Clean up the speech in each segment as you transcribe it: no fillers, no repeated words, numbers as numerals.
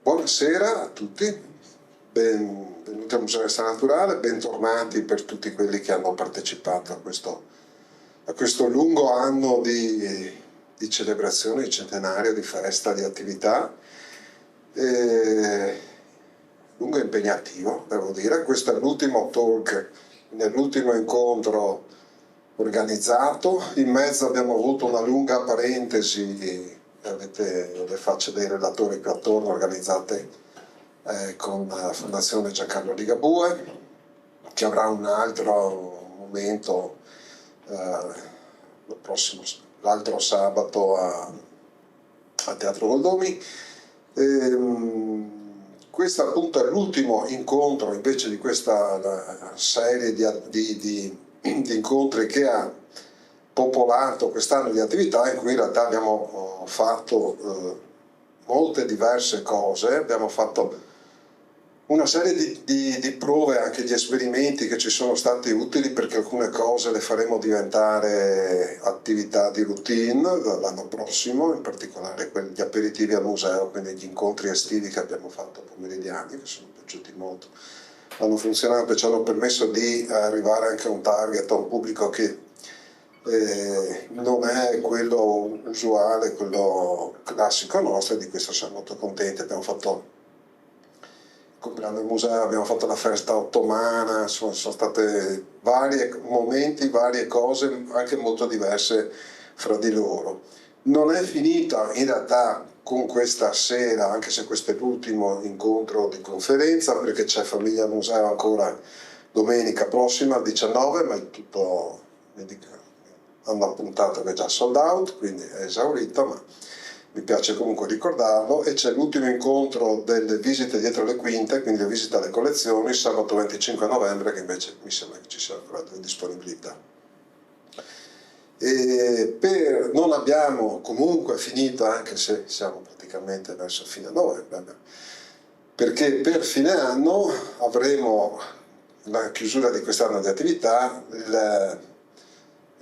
Buonasera a tutti, benvenuti al Museo di Storia Naturale, bentornati per tutti quelli che hanno partecipato a questo lungo anno di celebrazione, di centenario, di festa, di attività. Lungo e impegnativo, devo dire. Questo è l'ultimo talk, nell'ultimo incontro organizzato. In mezzo abbiamo avuto una lunga parentesi, avete le facce dei relatori qui attorno, organizzate con la Fondazione Giancarlo Ligabue, che avrà un altro momento l'altro sabato a Teatro Goldomi. Questo appunto è l'ultimo incontro invece di questa serie di incontri che ha popolato quest'anno di attività, in cui in realtà abbiamo fatto molte diverse cose, abbiamo fatto una serie di prove, anche di esperimenti che ci sono stati utili, perché alcune cose le faremo diventare attività di routine l'anno prossimo, in particolare gli aperitivi al museo, quindi gli incontri estivi che abbiamo fatto pomeridiani, che sono piaciuti molto, hanno funzionato e ci hanno permesso di arrivare anche a un target, a un pubblico che non è quello usuale, quello classico nostro, e di questo siamo molto contenti. Abbiamo fatto il compleanno del museo, abbiamo fatto la festa ottomana, sono state vari momenti, varie cose anche molto diverse fra di loro. Non è finita in realtà con questa sera, anche se questo è l'ultimo incontro di conferenza, perché c'è Famiglia Museo ancora domenica prossima al 19, ma è tutto, hanno appuntato che è già sold out, quindi è esaurito, ma mi piace comunque ricordarlo. E c'è l'ultimo incontro delle visite dietro le quinte, quindi le visite alle collezioni, sabato 25 novembre, che invece mi sembra che ci sia ancora delle disponibilità. Non abbiamo comunque finito, anche se siamo praticamente verso fine novembre, perché per fine anno avremo la chiusura di quest'anno di attività,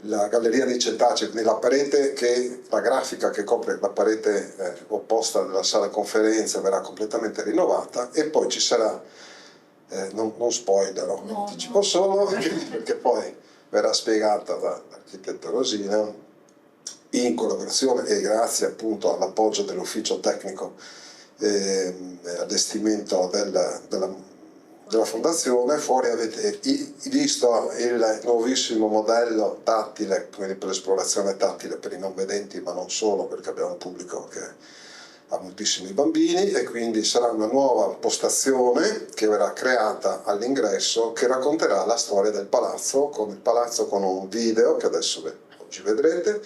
la galleria dei cetacei, quindi la grafica che copre la parete opposta della sala conferenze verrà completamente rinnovata, e poi ci sarà, non spoilerò, anticipo solo, perché poi verrà spiegata dall'architetto Rosina, in collaborazione e grazie appunto all'appoggio dell'ufficio tecnico allestimento della fondazione. Fuori avete visto il nuovissimo modello tattile, quindi per l'esplorazione tattile per i non vedenti, ma non solo, perché abbiamo un pubblico che ha moltissimi bambini, e quindi sarà una nuova postazione che verrà creata all'ingresso, che racconterà la storia del palazzo, con un video che adesso oggi vedrete,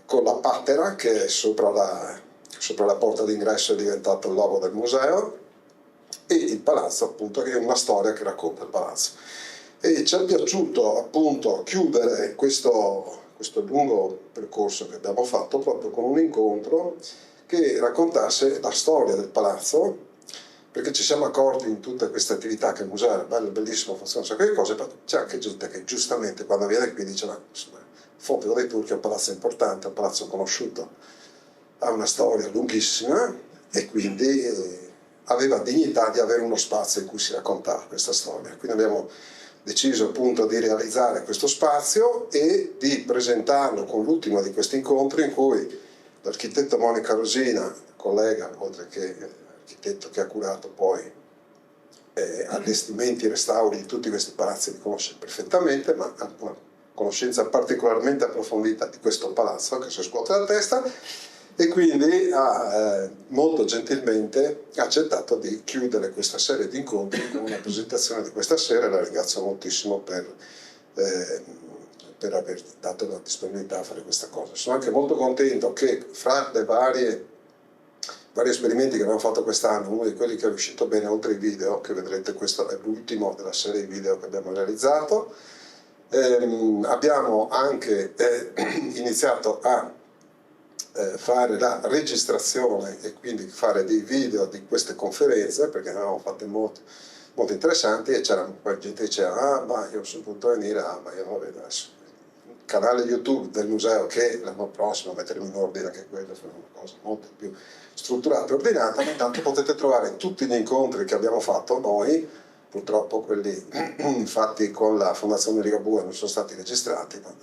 con la pattera che è sopra la porta d'ingresso, è diventato il logo del museo, e il palazzo appunto, che è una storia che racconta il palazzo. E ci è piaciuto appunto chiudere questo lungo percorso che abbiamo fatto proprio con un incontro che raccontasse la storia del palazzo, perché ci siamo accorti in tutte queste attività che il museo è bello, bellissimo, funziona un sacco di cose, ma c'è anche gente che giustamente quando viene qui dice: ma insomma, Fonte dei Turchi è un palazzo importante, è un palazzo conosciuto, ha una storia lunghissima, e quindi aveva dignità di avere uno spazio in cui si raccontava questa storia. Quindi abbiamo deciso appunto di realizzare questo spazio e di presentarlo con l'ultimo di questi incontri, in cui l'architetto Monica Rosina, collega, oltre che architetto che ha curato poi allestimenti e restauri di tutti questi palazzi, li conosce perfettamente, ma ha una conoscenza particolarmente approfondita di questo palazzo che si scuote la testa, e quindi ha molto gentilmente accettato di chiudere questa serie di incontri con una presentazione di questa sera, e la ringrazio moltissimo per aver dato la disponibilità a fare questa cosa. Sono anche molto contento che fra le vari esperimenti che abbiamo fatto quest'anno, uno di quelli che è riuscito bene, oltre i video, che vedrete, questo è l'ultimo della serie di video che abbiamo realizzato, abbiamo anche iniziato a fare la registrazione e quindi fare dei video di queste conferenze, perché ne avevamo fatte molto interessanti, e c'era poi gente che diceva: ah, ma io sono potuto venire, ah, ma io non lo vedo adesso. canale YouTube del museo, che l'anno prossimo metteremo in ordine anche quello, faremo una cosa molto più strutturata e ordinata, ma intanto potete trovare tutti gli incontri che abbiamo fatto noi, purtroppo quelli fatti con la Fondazione Ligabue non sono stati registrati, ma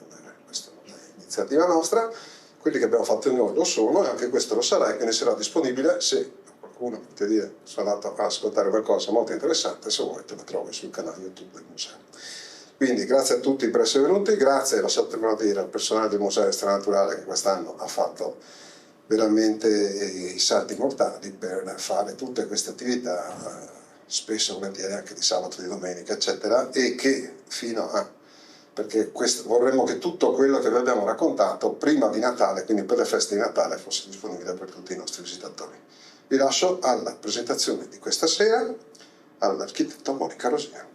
questa non è iniziativa nostra, quelli che abbiamo fatto noi lo sono e anche questo lo sarà, e quindi sarà disponibile se qualcuno potete dire sono andato a ascoltare qualcosa molto interessante, se volete lo trovi sul canale YouTube del museo. Quindi grazie a tutti per essere venuti, grazie, lasciatemelo dire, al personale del Museo di Storia Naturale che quest'anno ha fatto veramente i salti mortali per fare tutte queste attività, spesso e volentieri anche di sabato, di domenica, eccetera, e che fino a... perché vorremmo che tutto quello che vi abbiamo raccontato prima di Natale, quindi per le feste di Natale, fosse disponibile per tutti i nostri visitatori. Vi lascio alla presentazione di questa sera all'architetto Monica Rosina.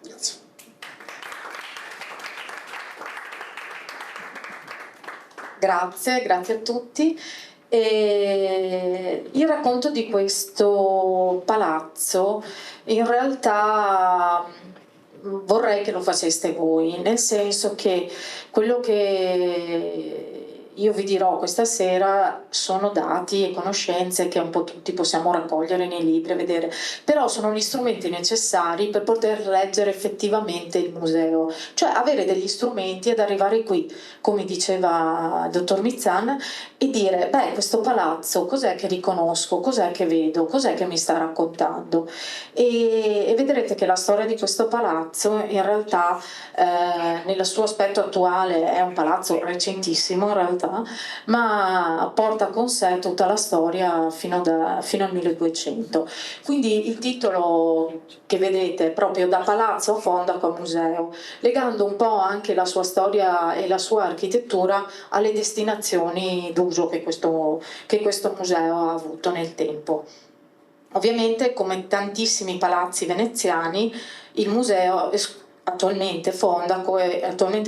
Grazie. Grazie a tutti. Il racconto di questo palazzo in realtà vorrei che lo faceste voi, nel senso che quello che io vi dirò questa sera sono dati e conoscenze che un po' tutti possiamo raccogliere nei libri e vedere, però sono gli strumenti necessari per poter leggere effettivamente il museo, cioè avere degli strumenti ed arrivare qui, come diceva il dottor Mizzan, e dire, beh, questo palazzo cos'è che riconosco, cos'è che vedo, cos'è che mi sta raccontando, e vedrete che la storia di questo palazzo in realtà nel suo aspetto attuale è un palazzo recentissimo in realtà, ma porta con sé tutta la storia fino al 1200. Quindi il titolo che vedete è proprio Da palazzo a Fondaco a museo, legando un po' anche la sua storia e la sua architettura alle destinazioni d'uso che questo museo ha avuto nel tempo. Ovviamente, come tantissimi palazzi veneziani, il museo attualmente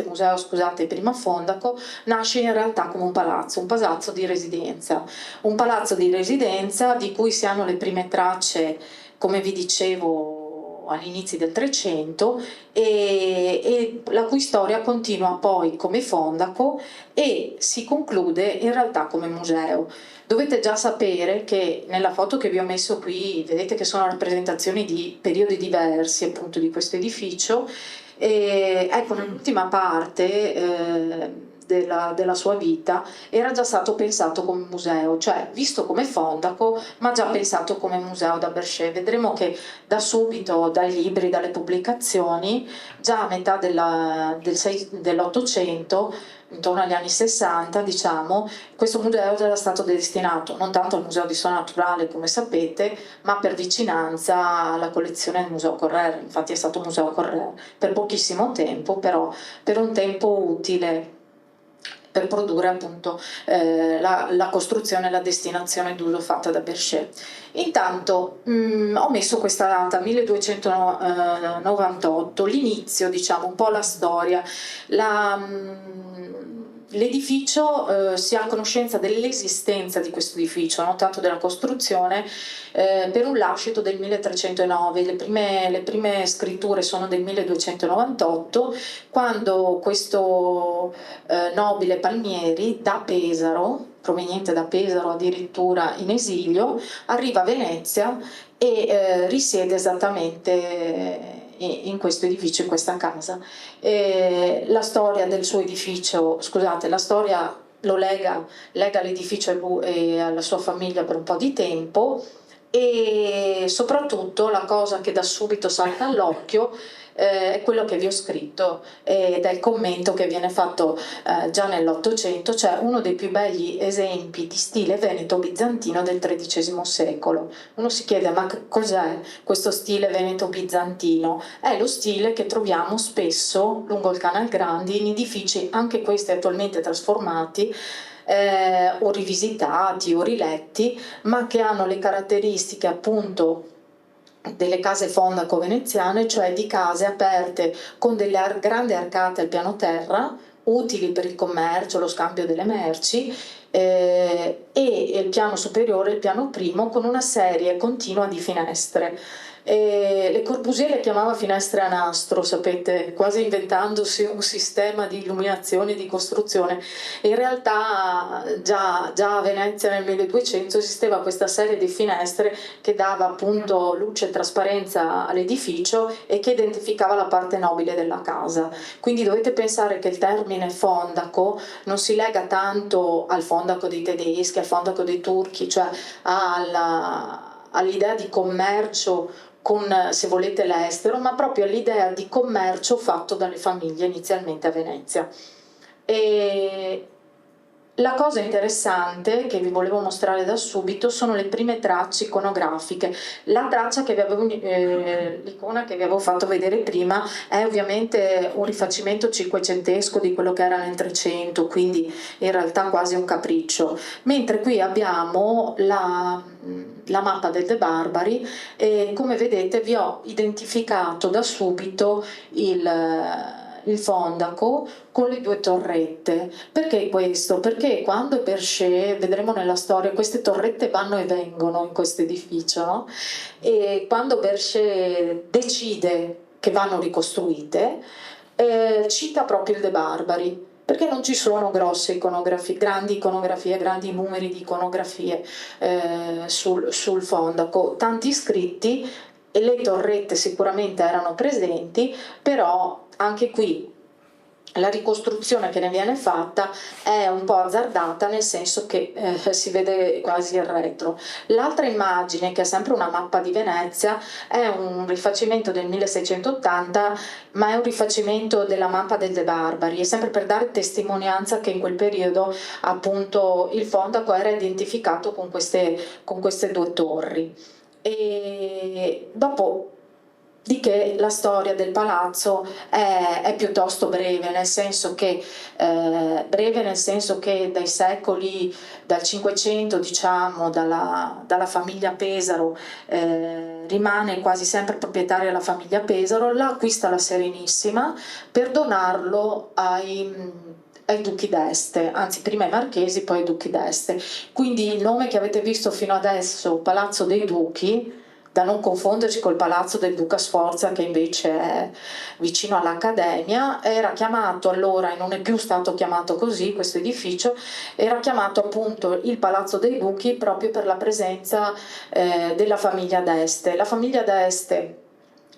museo, scusate, prima Fondaco, nasce in realtà come un palazzo di residenza. Un palazzo di residenza di cui si hanno le prime tracce, come vi dicevo, agli inizi del 300 e la cui storia continua poi come Fondaco e si conclude in realtà come museo. Dovete già sapere che nella foto che vi ho messo qui vedete che sono rappresentazioni di periodi diversi appunto di questo edificio, e ecco, nell'ultima parte della sua vita era già stato pensato come museo, cioè visto come Fondaco ma già pensato come museo da Berchet. Vedremo che da subito, dai libri, dalle pubblicazioni, già a metà dell'Ottocento, intorno agli anni 60, diciamo, questo museo era stato destinato non tanto al Museo di Storia Naturale, come sapete, ma per vicinanza alla collezione del Museo Correr. Infatti è stato Museo Correr per pochissimo tempo, però per un tempo utile per produrre appunto la costruzione e la destinazione d'uso fatta da Berchet. Intanto ho messo questa data, 1298, l'inizio, diciamo, un po' la storia. L'edificio si ha conoscenza dell'esistenza di questo edificio, non tanto della costruzione, per un lascito del 1309. Le prime scritture sono del 1298, quando questo nobile Palmieri da Pesaro, proveniente da Pesaro addirittura in esilio, arriva a Venezia e risiede esattamente in questo edificio, in questa casa. La storia del suo edificio, scusate, la storia lo lega l'edificio e alla sua famiglia per un po' di tempo, e soprattutto la cosa che da subito salta all'occhio è quello che vi ho scritto ed è il commento che viene fatto già nell'Ottocento, cioè uno dei più begli esempi di stile veneto-bizantino del XIII secolo. Uno si chiede: ma cos'è questo stile veneto-bizantino? È lo stile che troviamo spesso lungo il Canal Grande in edifici, anche questi attualmente trasformati, o rivisitati o riletti, ma che hanno le caratteristiche appunto delle case fondaco veneziane, cioè di case aperte con delle grandi arcate al piano terra, utili per il commercio, lo scambio delle merci, e il piano superiore, il piano primo, con una serie continua di finestre. E Le Corbusier le chiamava finestre a nastro, sapete, quasi inventandosi un sistema di illuminazione e di costruzione. In realtà già a Venezia nel 1200 esisteva questa serie di finestre che dava appunto luce e trasparenza all'edificio e che identificava la parte nobile della casa. Quindi dovete pensare che il termine fondaco non si lega tanto al fondaco dei tedeschi, al fondaco dei turchi, cioè all'idea di commercio con, se volete, l'estero, ma proprio all'idea di commercio fatto dalle famiglie inizialmente a Venezia. E la cosa interessante che vi volevo mostrare da subito sono le prime tracce iconografiche. La traccia che vi avevo, l'icona che vi avevo fatto vedere prima è ovviamente un rifacimento cinquecentesco di quello che era nel 300, quindi in realtà quasi un capriccio. Mentre qui abbiamo la mappa del De Barbari e come vedete vi ho identificato da subito il fondaco con le due torrette. Perché questo? Perché quando Berchet, vedremo nella storia, queste torrette vanno e vengono in questo edificio, no? E quando Berchet decide che vanno ricostruite, cita proprio il De Barbari, perché non ci sono grosse iconografie, grandi numeri di iconografie sul fondaco, tanti scritti e le torrette sicuramente erano presenti, però anche qui la ricostruzione che ne viene fatta è un po' azzardata, nel senso che si vede quasi il retro. L'altra immagine, che è sempre una mappa di Venezia, è un rifacimento del 1680, ma è un rifacimento della mappa del De Barbari, è sempre per dare testimonianza che in quel periodo appunto il fondaco era identificato con queste due torri. E dopo di che la storia del palazzo è piuttosto breve, nel senso che dai secoli, dal 500 diciamo, dalla famiglia Pesaro, rimane quasi sempre proprietaria la famiglia Pesaro, la acquista la Serenissima per donarlo ai duchi d'Este, anzi prima ai marchesi, poi ai duchi d'Este. Quindi il nome che avete visto fino adesso, Palazzo dei Duchi, da non confonderci col Palazzo del Duca Sforza, che invece è vicino all'Accademia, era chiamato allora, e non è più stato chiamato così questo edificio, era chiamato appunto il Palazzo dei Duchi proprio per la presenza della famiglia d'Este. La famiglia d'Este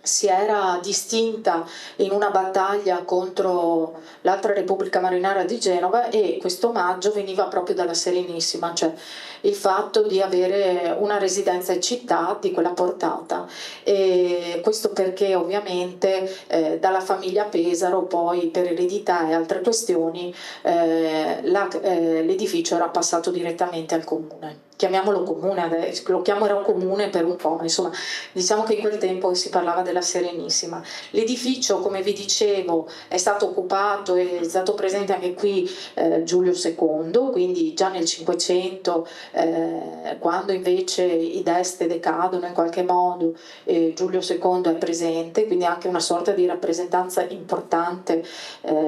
si era distinta in una battaglia contro l'altra Repubblica Marinara di Genova e questo omaggio veniva proprio dalla Serenissima, cioè il fatto di avere una residenza in città di quella portata. E questo perché ovviamente dalla famiglia Pesaro poi per eredità e altre questioni l'edificio era passato direttamente al comune. Chiamiamolo comune adesso, lo chiamerò comune per un po', insomma, diciamo che in quel tempo si parlava della Serenissima. L'edificio, come vi dicevo, è stato occupato e è stato presente anche qui Giulio II, quindi già nel 500, quando invece i d'Este decadono in qualche modo, Giulio II è presente, quindi anche una sorta di rappresentanza importante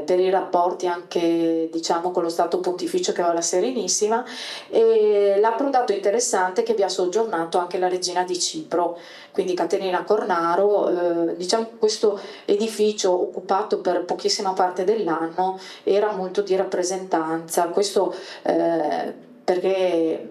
per i rapporti anche diciamo con lo Stato Pontificio che aveva la Serenissima. E l'approdato interessante è che vi ha soggiornato anche la regina di Cipro, quindi Caterina Cornaro. Diciamo che questo edificio occupato per pochissima parte dell'anno era molto di rappresentanza, questo perché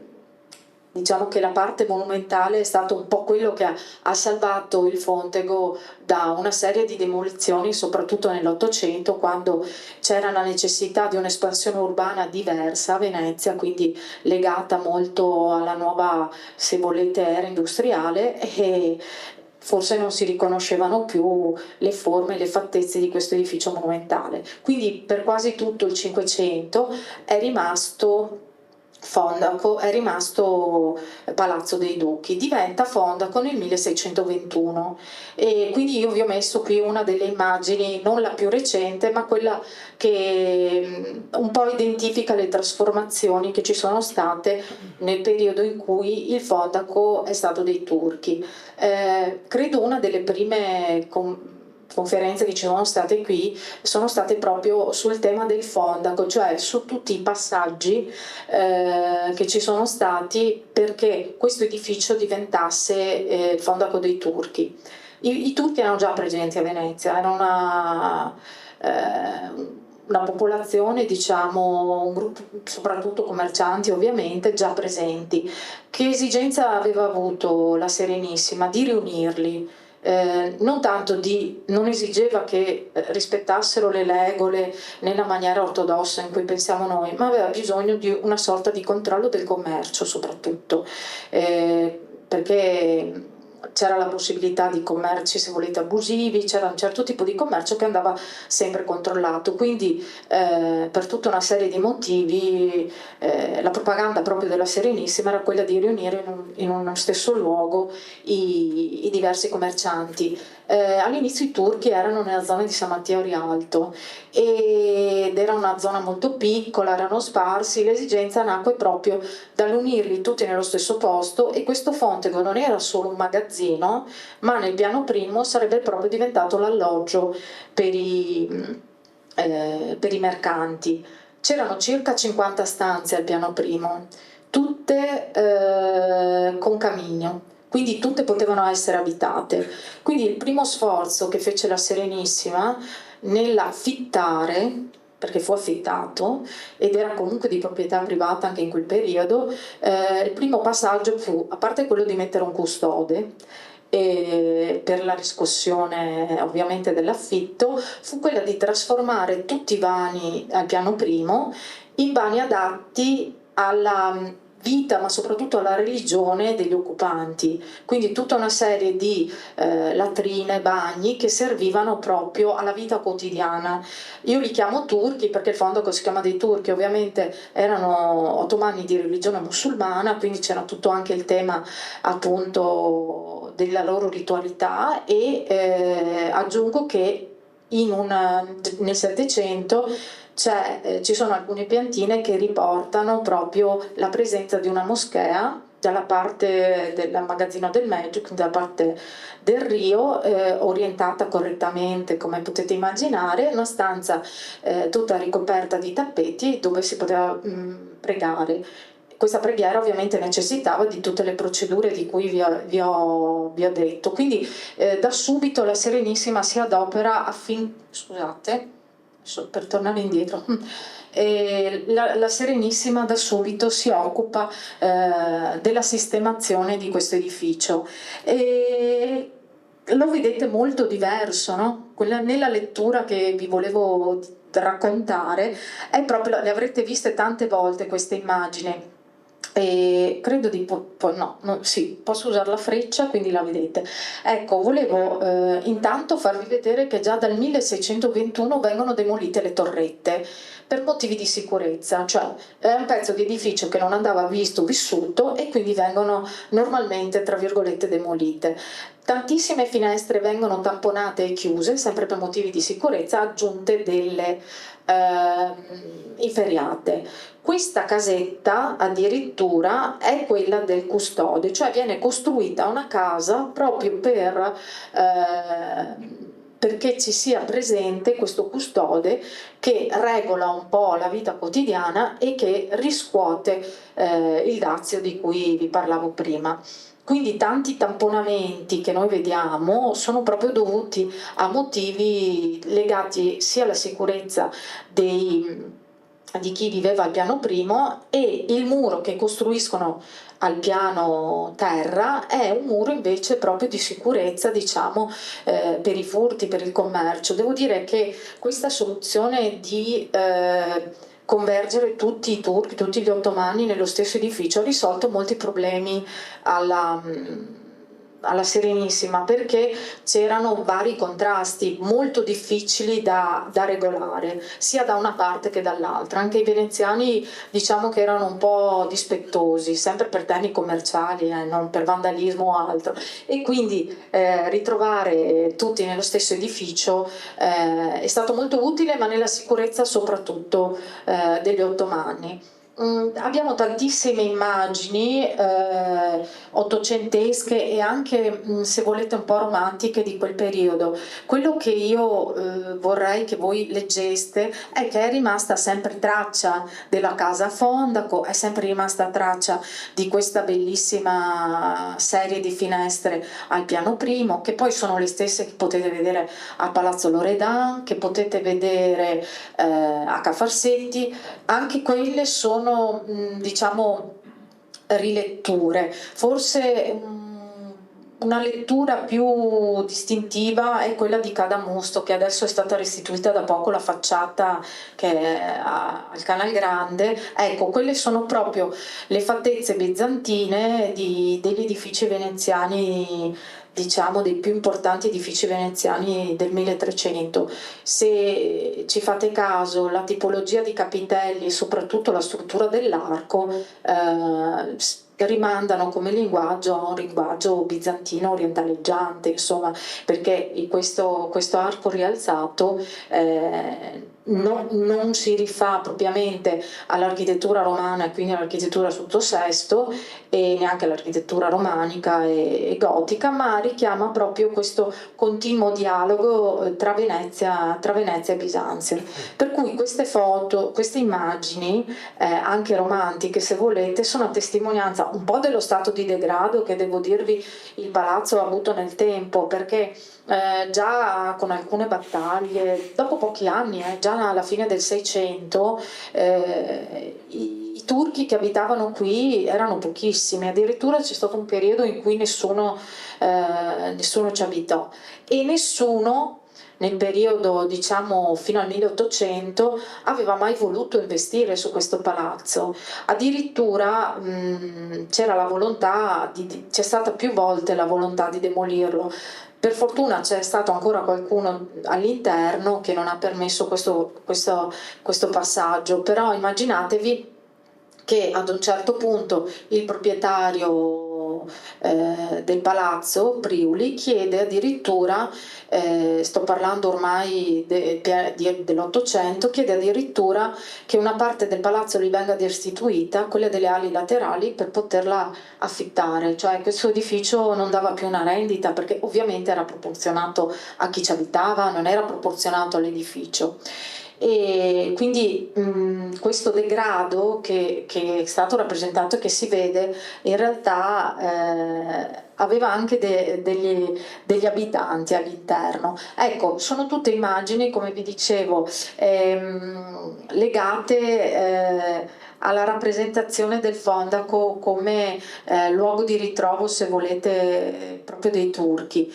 diciamo che la parte monumentale è stato un po' quello che ha salvato il Fontego da una serie di demolizioni, soprattutto nell'Ottocento, quando c'era la necessità di un'espansione urbana diversa a Venezia, quindi legata molto alla nuova, se volete, era industriale, e forse non si riconoscevano più le forme e le fattezze di questo edificio monumentale. Quindi per quasi tutto il Cinquecento è rimasto Fondaco, è rimasto Palazzo dei Duchi, diventa Fondaco nel 1621 e quindi io vi ho messo qui una delle immagini, non la più recente ma quella che un po' identifica le trasformazioni che ci sono state nel periodo in cui il Fondaco è stato dei turchi. Credo una delle prime conferenze che ci sono state qui sono state proprio sul tema del Fondaco, cioè su tutti i passaggi che ci sono stati perché questo edificio diventasse il Fondaco dei Turchi. I turchi erano già presenti a Venezia, era una popolazione, diciamo, un gruppo, soprattutto commercianti ovviamente, già presenti. Che esigenza aveva avuto la Serenissima? Di riunirli. Non tanto non esigeva che rispettassero le regole nella maniera ortodossa in cui pensiamo noi, ma aveva bisogno di una sorta di controllo del commercio soprattutto, perché c'era la possibilità di commerci, se volete, abusivi, c'era un certo tipo di commercio che andava sempre controllato, quindi per tutta una serie di motivi la propaganda proprio della Serenissima era quella di riunire in uno stesso luogo i diversi commercianti. All'inizio i turchi erano nella zona di San Matteo Rialto ed era una zona molto piccola, erano sparsi, l'esigenza nacque proprio dall'unirli tutti nello stesso posto e questo Fontego non era solo un magazzino, ma nel piano primo sarebbe proprio diventato l'alloggio per i mercanti. C'erano circa 50 stanze al piano primo, tutte con camino, quindi tutte potevano essere abitate. Quindi il primo sforzo che fece la Serenissima nell'affittare, perché fu affittato ed era comunque di proprietà privata anche in quel periodo, il primo passaggio fu, a parte quello di mettere un custode per la riscossione ovviamente dell'affitto, fu quella di trasformare tutti i vani al piano primo in vani adatti alla vita, ma soprattutto alla religione degli occupanti, quindi tutta una serie di latrine, bagni che servivano proprio alla vita quotidiana. Io li chiamo turchi perché il Fondaco si chiama dei turchi, ovviamente erano ottomani di religione musulmana, quindi c'era tutto anche il tema appunto della loro ritualità e aggiungo che nel Settecento ci sono alcune piantine che riportano proprio la presenza di una moschea dalla parte del magazzino del Magic, dalla parte del Rio, orientata correttamente come potete immaginare, una stanza tutta ricoperta di tappeti dove si poteva pregare. Questa preghiera ovviamente necessitava di tutte le procedure di cui vi ho detto, quindi da subito la Serenissima si adopera scusate, per tornare indietro, la Serenissima da subito si occupa della sistemazione di questo edificio. E lo vedete molto diverso, no? Nella lettura che vi volevo raccontare è proprio, le avrete viste tante volte queste immagini. E credo di sì, posso usare la freccia, quindi la vedete. Ecco, volevo intanto farvi vedere che già dal 1621 vengono demolite le torrette per motivi di sicurezza, cioè è un pezzo di edificio che non andava visto, vissuto e quindi vengono normalmente, tra virgolette, demolite. Tantissime finestre vengono tamponate e chiuse, sempre per motivi di sicurezza, aggiunte delle inferriate. Questa casetta addirittura è quella del custode, cioè viene costruita una casa proprio perché ci sia presente questo custode che regola un po' la vita quotidiana e che riscuote il dazio di cui vi parlavo prima. Quindi tanti tamponamenti che noi vediamo sono proprio dovuti a motivi legati sia alla sicurezza di chi viveva al piano primo, e il muro che costruiscono al piano terra è un muro invece proprio di sicurezza, diciamo, per i furti, per il commercio. Devo dire che questa soluzione di convergere tutti i turchi, tutti gli ottomani nello stesso edificio ha risolto molti problemi alla Serenissima, perché c'erano vari contrasti molto difficili da regolare sia da una parte che dall'altra. Anche i veneziani, diciamo, che erano un po' dispettosi, sempre per temi commerciali, non per vandalismo o altro, e quindi ritrovare tutti nello stesso edificio è stato molto utile, ma nella sicurezza soprattutto degli ottomani. Abbiamo tantissime immagini ottocentesche e anche, se volete, un po' romantiche di quel periodo. Quello che io vorrei che voi leggeste è che è rimasta sempre traccia della casa Fondaco, è sempre rimasta traccia di questa bellissima serie di finestre al piano primo, che poi sono le stesse che potete vedere a Palazzo Loredan, che potete vedere a Ca' Farsetti. Anche quelle sono, diciamo, riletture. Forse una lettura più distintiva è quella di Cadamusto, che adesso è stata restituita da poco la facciata che è al Canal Grande. Ecco, quelle sono proprio le fattezze bizantine degli edifici veneziani, diciamo dei più importanti edifici veneziani del 1300. Se ci fate caso, la tipologia di capitelli e soprattutto la struttura dell'arco rimandano come linguaggio a un linguaggio bizantino orientaleggiante, insomma, perché questo arco rialzato non si rifà propriamente all'architettura romana e quindi all'architettura sotto Sesto e neanche all'architettura romanica e gotica, ma richiama proprio questo continuo dialogo tra Venezia e Bisanzio. Per cui queste foto, queste immagini, anche romantiche se volete, sono a testimonianza un po' dello stato di degrado che, devo dirvi, il palazzo ha avuto nel tempo, perché già con alcune battaglie, dopo pochi anni, già alla fine del 600, i turchi che abitavano qui erano pochissimi, addirittura c'è stato un periodo in cui nessuno ci abitò, e nessuno nel periodo, diciamo, fino al 1800 aveva mai voluto investire su questo palazzo. Addirittura c'era la volontà c'è stata più volte la volontà di demolirlo. Per fortuna c'è stato ancora qualcuno all'interno che non ha permesso questo passaggio, però immaginatevi che ad un certo punto il proprietario del palazzo, Priuli, chiede addirittura, sto parlando ormai dell'Ottocento, chiede addirittura che una parte del palazzo gli venga restituita, quella delle ali laterali, per poterla affittare, cioè questo edificio non dava più una rendita, perché ovviamente era proporzionato a chi ci abitava, non era proporzionato all'edificio. E quindi questo degrado che è stato rappresentato e che si vede in realtà aveva anche degli abitanti all'interno. Ecco, sono tutte immagini, come vi dicevo, legate alla rappresentazione del Fondaco come luogo di ritrovo, se volete, proprio dei turchi.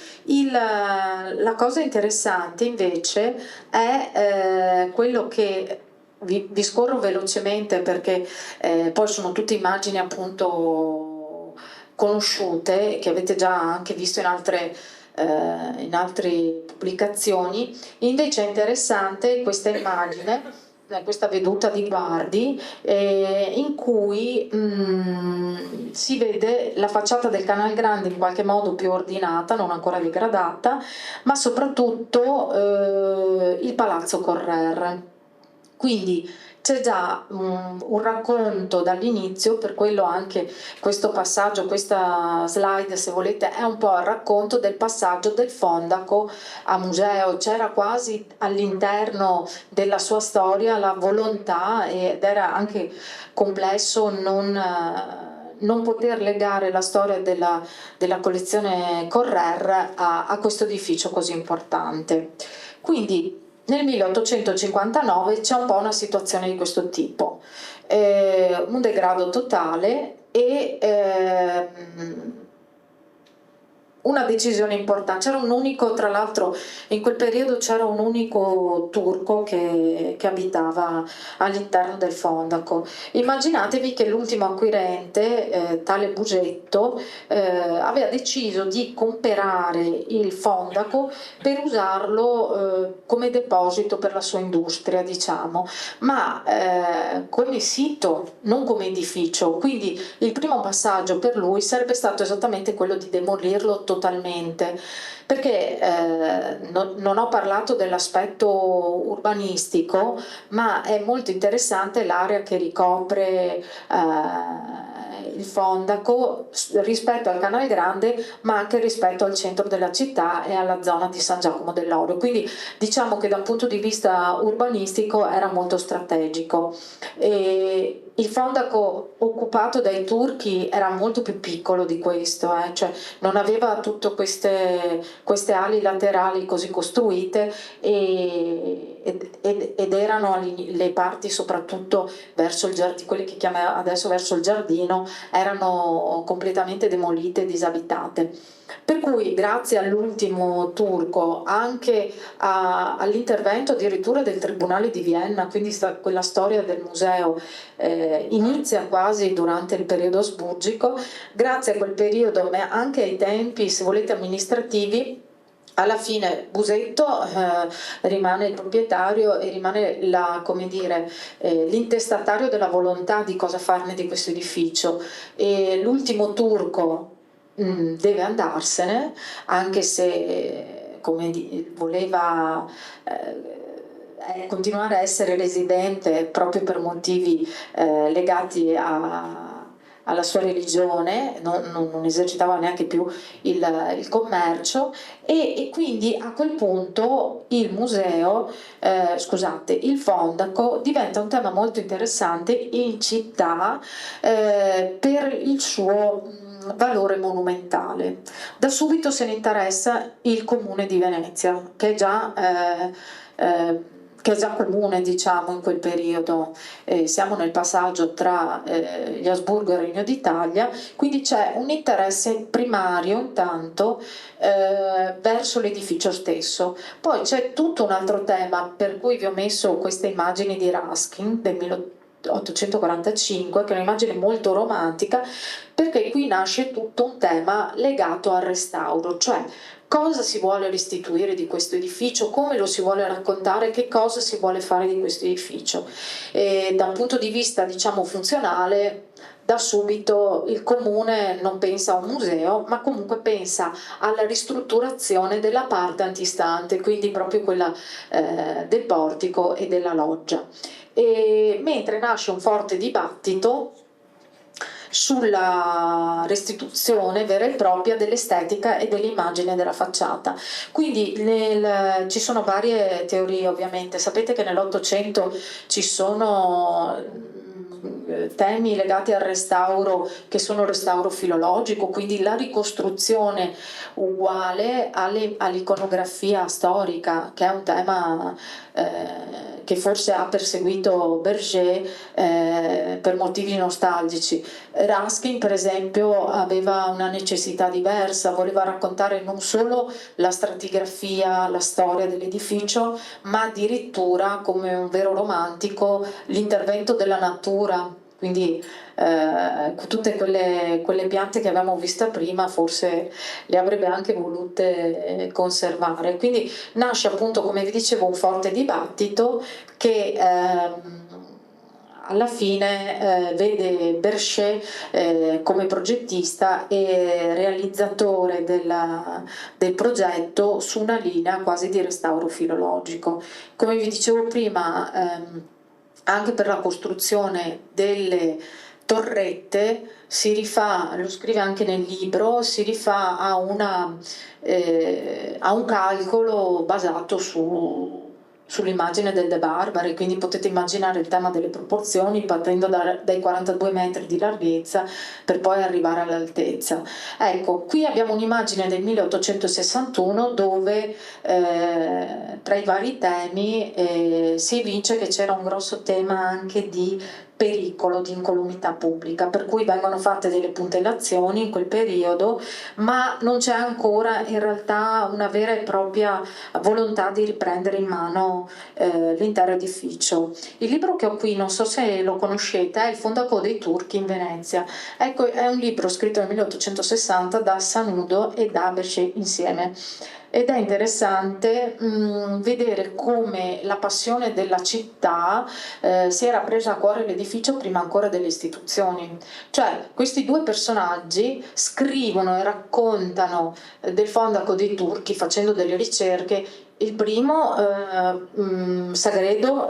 La cosa interessante invece è quello che vi scorro velocemente, perché poi sono tutte immagini appunto conosciute che avete già anche visto in altre pubblicazioni. Invece è interessante questa immagine, questa veduta di Guardi, in cui si vede la facciata del Canal Grande in qualche modo più ordinata, non ancora degradata, ma soprattutto il Palazzo Correr. Quindi c'è già un racconto dall'inizio, per quello anche questo passaggio, questa slide, se volete, è un po' il racconto del passaggio del Fondaco a museo. C'era quasi all'interno della sua storia la volontà, ed era anche complesso non poter legare la storia della collezione Correr a questo edificio così importante. Quindi nel 1859 c'è un po' una situazione di questo tipo, un degrado totale e una decisione importante. C'era un unico, tra l'altro in quel periodo c'era un unico turco che abitava all'interno del Fondaco. Immaginatevi che l'ultimo acquirente, tale Bugetto, aveva deciso di comprare il Fondaco per usarlo come deposito per la sua industria, diciamo, ma come sito, non come edificio. Quindi il primo passaggio per lui sarebbe stato esattamente quello di demolirlo totalmente, perché non ho parlato dell'aspetto urbanistico, ma è molto interessante l'area che ricopre il Fondaco rispetto al Canal Grande, ma anche rispetto al centro della città e alla zona di San Giacomo dell'Oro. Quindi diciamo che da un punto di vista urbanistico era molto strategico. E il Fondaco occupato dai turchi era molto più piccolo di questo, cioè non aveva tutte queste ali laterali così costruite ed erano le parti soprattutto verso il giardino, quelle che chiama adesso verso il giardino, erano completamente demolite e disabitate. Per cui grazie all'ultimo turco, anche all'intervento addirittura del Tribunale di Vienna, quindi quella storia del museo inizia quasi durante il periodo asburgico, grazie a quel periodo, ma anche ai tempi, se volete, amministrativi, alla fine Busetto rimane il proprietario e rimane l'intestatario della volontà di cosa farne di questo edificio. E l'ultimo turco deve andarsene, anche se voleva continuare a essere residente proprio per motivi legati alla sua religione, non esercitava neanche più il commercio e quindi a quel punto il museo, il Fondaco diventa un tema molto interessante in città per il suo valore monumentale. Da subito se ne interessa il Comune di Venezia, che è già comune, diciamo, in quel periodo. Siamo nel passaggio tra gli Asburgo e il Regno d'Italia, quindi c'è un interesse primario intanto verso l'edificio stesso. Poi c'è tutto un altro tema, per cui vi ho messo queste immagini di Ruskin del 1845, che è un'immagine molto romantica, perché qui nasce tutto un tema legato al restauro, cioè cosa si vuole restituire di questo edificio, come lo si vuole raccontare, che cosa si vuole fare di questo edificio. E da un punto di vista, diciamo, funzionale, da subito il comune non pensa a un museo, ma comunque pensa alla ristrutturazione della parte antistante, quindi proprio quella del portico e della loggia. Mentre nasce un forte dibattito sulla restituzione vera e propria dell'estetica e dell'immagine della facciata. Quindi ci sono varie teorie, ovviamente. Sapete che nell'Ottocento ci sono temi legati al restauro che sono il restauro filologico, quindi la ricostruzione uguale all'iconografia storica, che è un tema che forse ha perseguito Berger per motivi nostalgici. Ruskin, per esempio, aveva una necessità diversa, voleva raccontare non solo la stratigrafia, la storia dell'edificio, ma addirittura, come un vero romantico, l'intervento della natura. Quindi tutte quelle piante che avevamo visto prima forse le avrebbe anche volute conservare. Quindi nasce appunto, come vi dicevo, un forte dibattito che alla fine vede Berger come progettista e realizzatore del progetto su una linea quasi di restauro filologico. Come vi dicevo prima, anche per la costruzione delle torrette si rifà, lo scrive anche nel libro, si rifà a un calcolo basato sull'immagine del De Barbari, quindi potete immaginare il tema delle proporzioni partendo dai 42 metri di larghezza per poi arrivare all'altezza. Ecco, qui abbiamo un'immagine del 1861 dove tra i vari temi si evince che c'era un grosso tema anche di pericolo di incolumità pubblica, per cui vengono fatte delle puntellazioni in quel periodo, ma non c'è ancora in realtà una vera e propria volontà di riprendere in mano l'intero edificio. Il libro che ho qui, non so se lo conoscete, è Il Fondaco dei Turchi in Venezia. Ecco, è un libro scritto nel 1860 da Sanudo e da Berger insieme. ed è interessante vedere come la passione della città si era presa a cuore l'edificio prima ancora delle istituzioni. Cioè questi due personaggi scrivono e raccontano del Fondaco dei Turchi facendo delle ricerche. Il primo, Sagredo,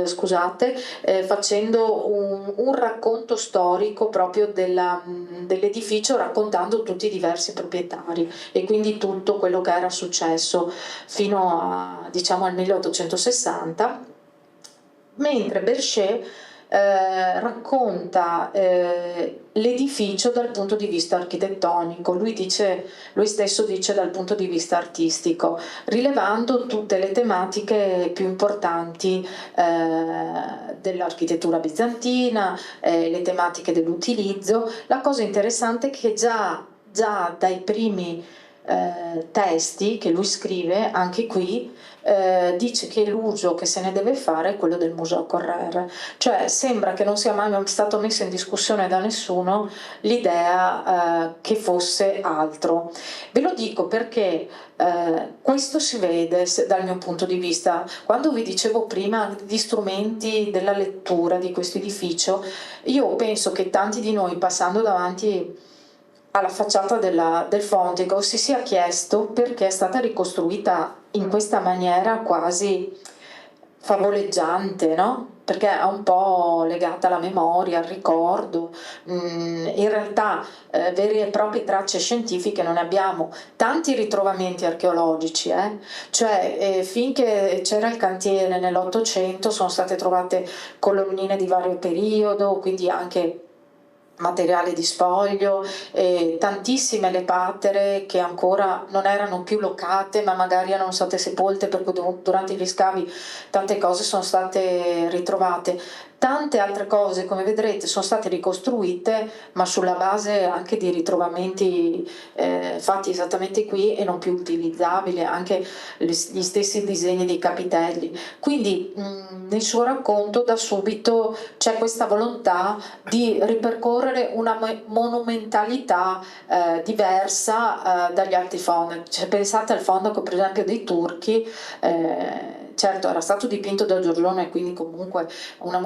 scusate, facendo un racconto storico proprio dell'edificio, raccontando tutti i diversi proprietari e quindi tutto quello che era successo fino a, diciamo, al 1860, mentre Berchet racconta l'edificio dal punto di vista architettonico, lui stesso dice dal punto di vista artistico, rilevando tutte le tematiche più importanti dell'architettura bizantina, le tematiche dell'utilizzo. La cosa interessante è che già dai primi testi che lui scrive, anche qui, dice che l'uso che se ne deve fare è quello del Museo Correr, cioè sembra che non sia mai stato messo in discussione da nessuno l'idea che fosse altro. Ve lo dico perché questo si vede dal mio punto di vista. Quando vi dicevo prima di strumenti della lettura di questo edificio, io penso che tanti di noi, passando davanti alla facciata del Fontico, si sia chiesto perché è stata ricostruita in questa maniera quasi favoleggiante, no? Perché è un po' legata alla memoria, al ricordo. In realtà vere e proprie tracce scientifiche non ne abbiamo. Tanti ritrovamenti archeologici, cioè finché c'era il cantiere nell'Ottocento sono state trovate colonnine di vario periodo, quindi anche materiale di spoglio, tantissime le pattere che ancora non erano più locate ma magari erano state sepolte, per cui durante gli scavi tante cose sono state ritrovate. Tante altre cose, come vedrete, sono state ricostruite, ma sulla base anche di ritrovamenti fatti esattamente qui e non più utilizzabili, anche gli stessi disegni dei capitelli. Quindi nel suo racconto da subito c'è questa volontà di ripercorrere una monumentalità diversa dagli altri fondali. Cioè, pensate al fondaco per esempio dei turchi, certo era stato dipinto da Giorgione, quindi comunque una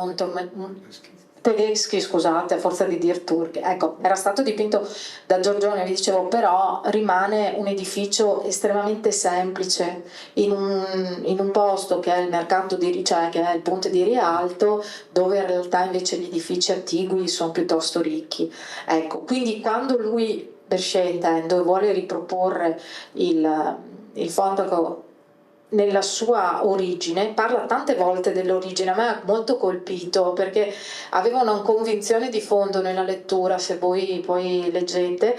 tedeschi, scusate, a forza di dir turchi, ecco, era stato dipinto da Giorgione, vi dicevo, però rimane un edificio estremamente semplice in un posto che è il mercato cioè che è il ponte di Rialto, dove in realtà invece gli edifici attigui sono piuttosto ricchi. Ecco, quindi quando lui, Berchet intendo, vuole riproporre il fondaco nella sua origine, parla tante volte dell'origine. A me ha molto colpito perché aveva una convinzione di fondo nella lettura, se voi poi leggete,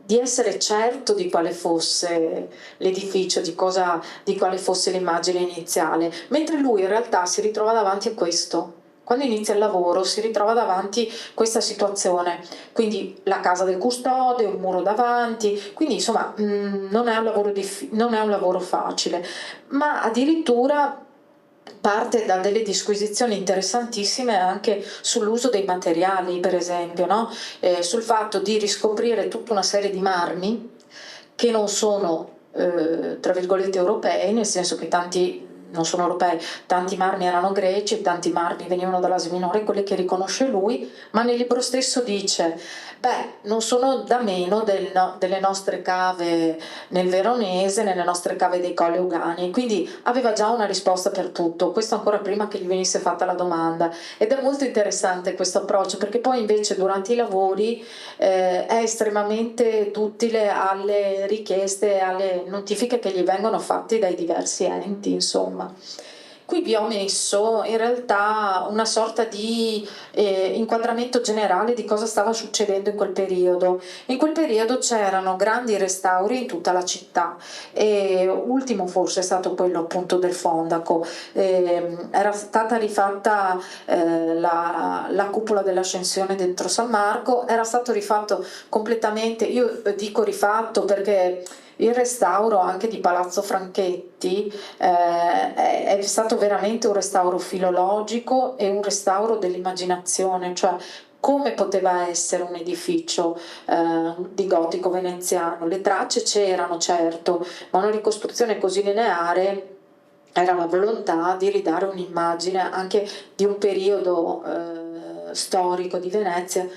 di essere certo di quale fosse l'edificio, di quale fosse l'immagine iniziale, mentre lui in realtà si ritrova davanti a questo. Quando inizia il lavoro si ritrova davanti a questa situazione, quindi la casa del custode, un muro davanti, quindi insomma non è un lavoro facile, ma addirittura parte da delle disquisizioni interessantissime anche sull'uso dei materiali, per esempio, no? Sul fatto di riscoprire tutta una serie di marmi che non sono tra virgolette europei, nel senso che tanti non sono europei, tanti marmi erano greci, tanti marmi venivano dall'Asia Minore, quelli che riconosce lui, ma nel libro stesso dice non sono da meno delle nostre cave nel Veronese, nelle nostre cave dei Colli Euganei, quindi aveva già una risposta per tutto, questo ancora prima che gli venisse fatta la domanda, ed è molto interessante questo approccio, perché poi invece durante i lavori è estremamente utile alle richieste, alle notifiche che gli vengono fatte dai diversi enti, insomma. Qui vi ho messo in realtà una sorta di inquadramento generale di cosa stava succedendo in quel periodo. In quel periodo c'erano grandi restauri in tutta la città, e ultimo forse è stato quello appunto del Fondaco. Era stata rifatta la cupola dell'Ascensione dentro San Marco, era stato rifatto completamente, io dico rifatto perché il restauro anche di Palazzo Franchetti è stato veramente un restauro filologico e un restauro dell'immaginazione, cioè come poteva essere un edificio di gotico veneziano. Le tracce c'erano, certo, ma una ricostruzione così lineare era la volontà di ridare un'immagine anche di un periodo storico di Venezia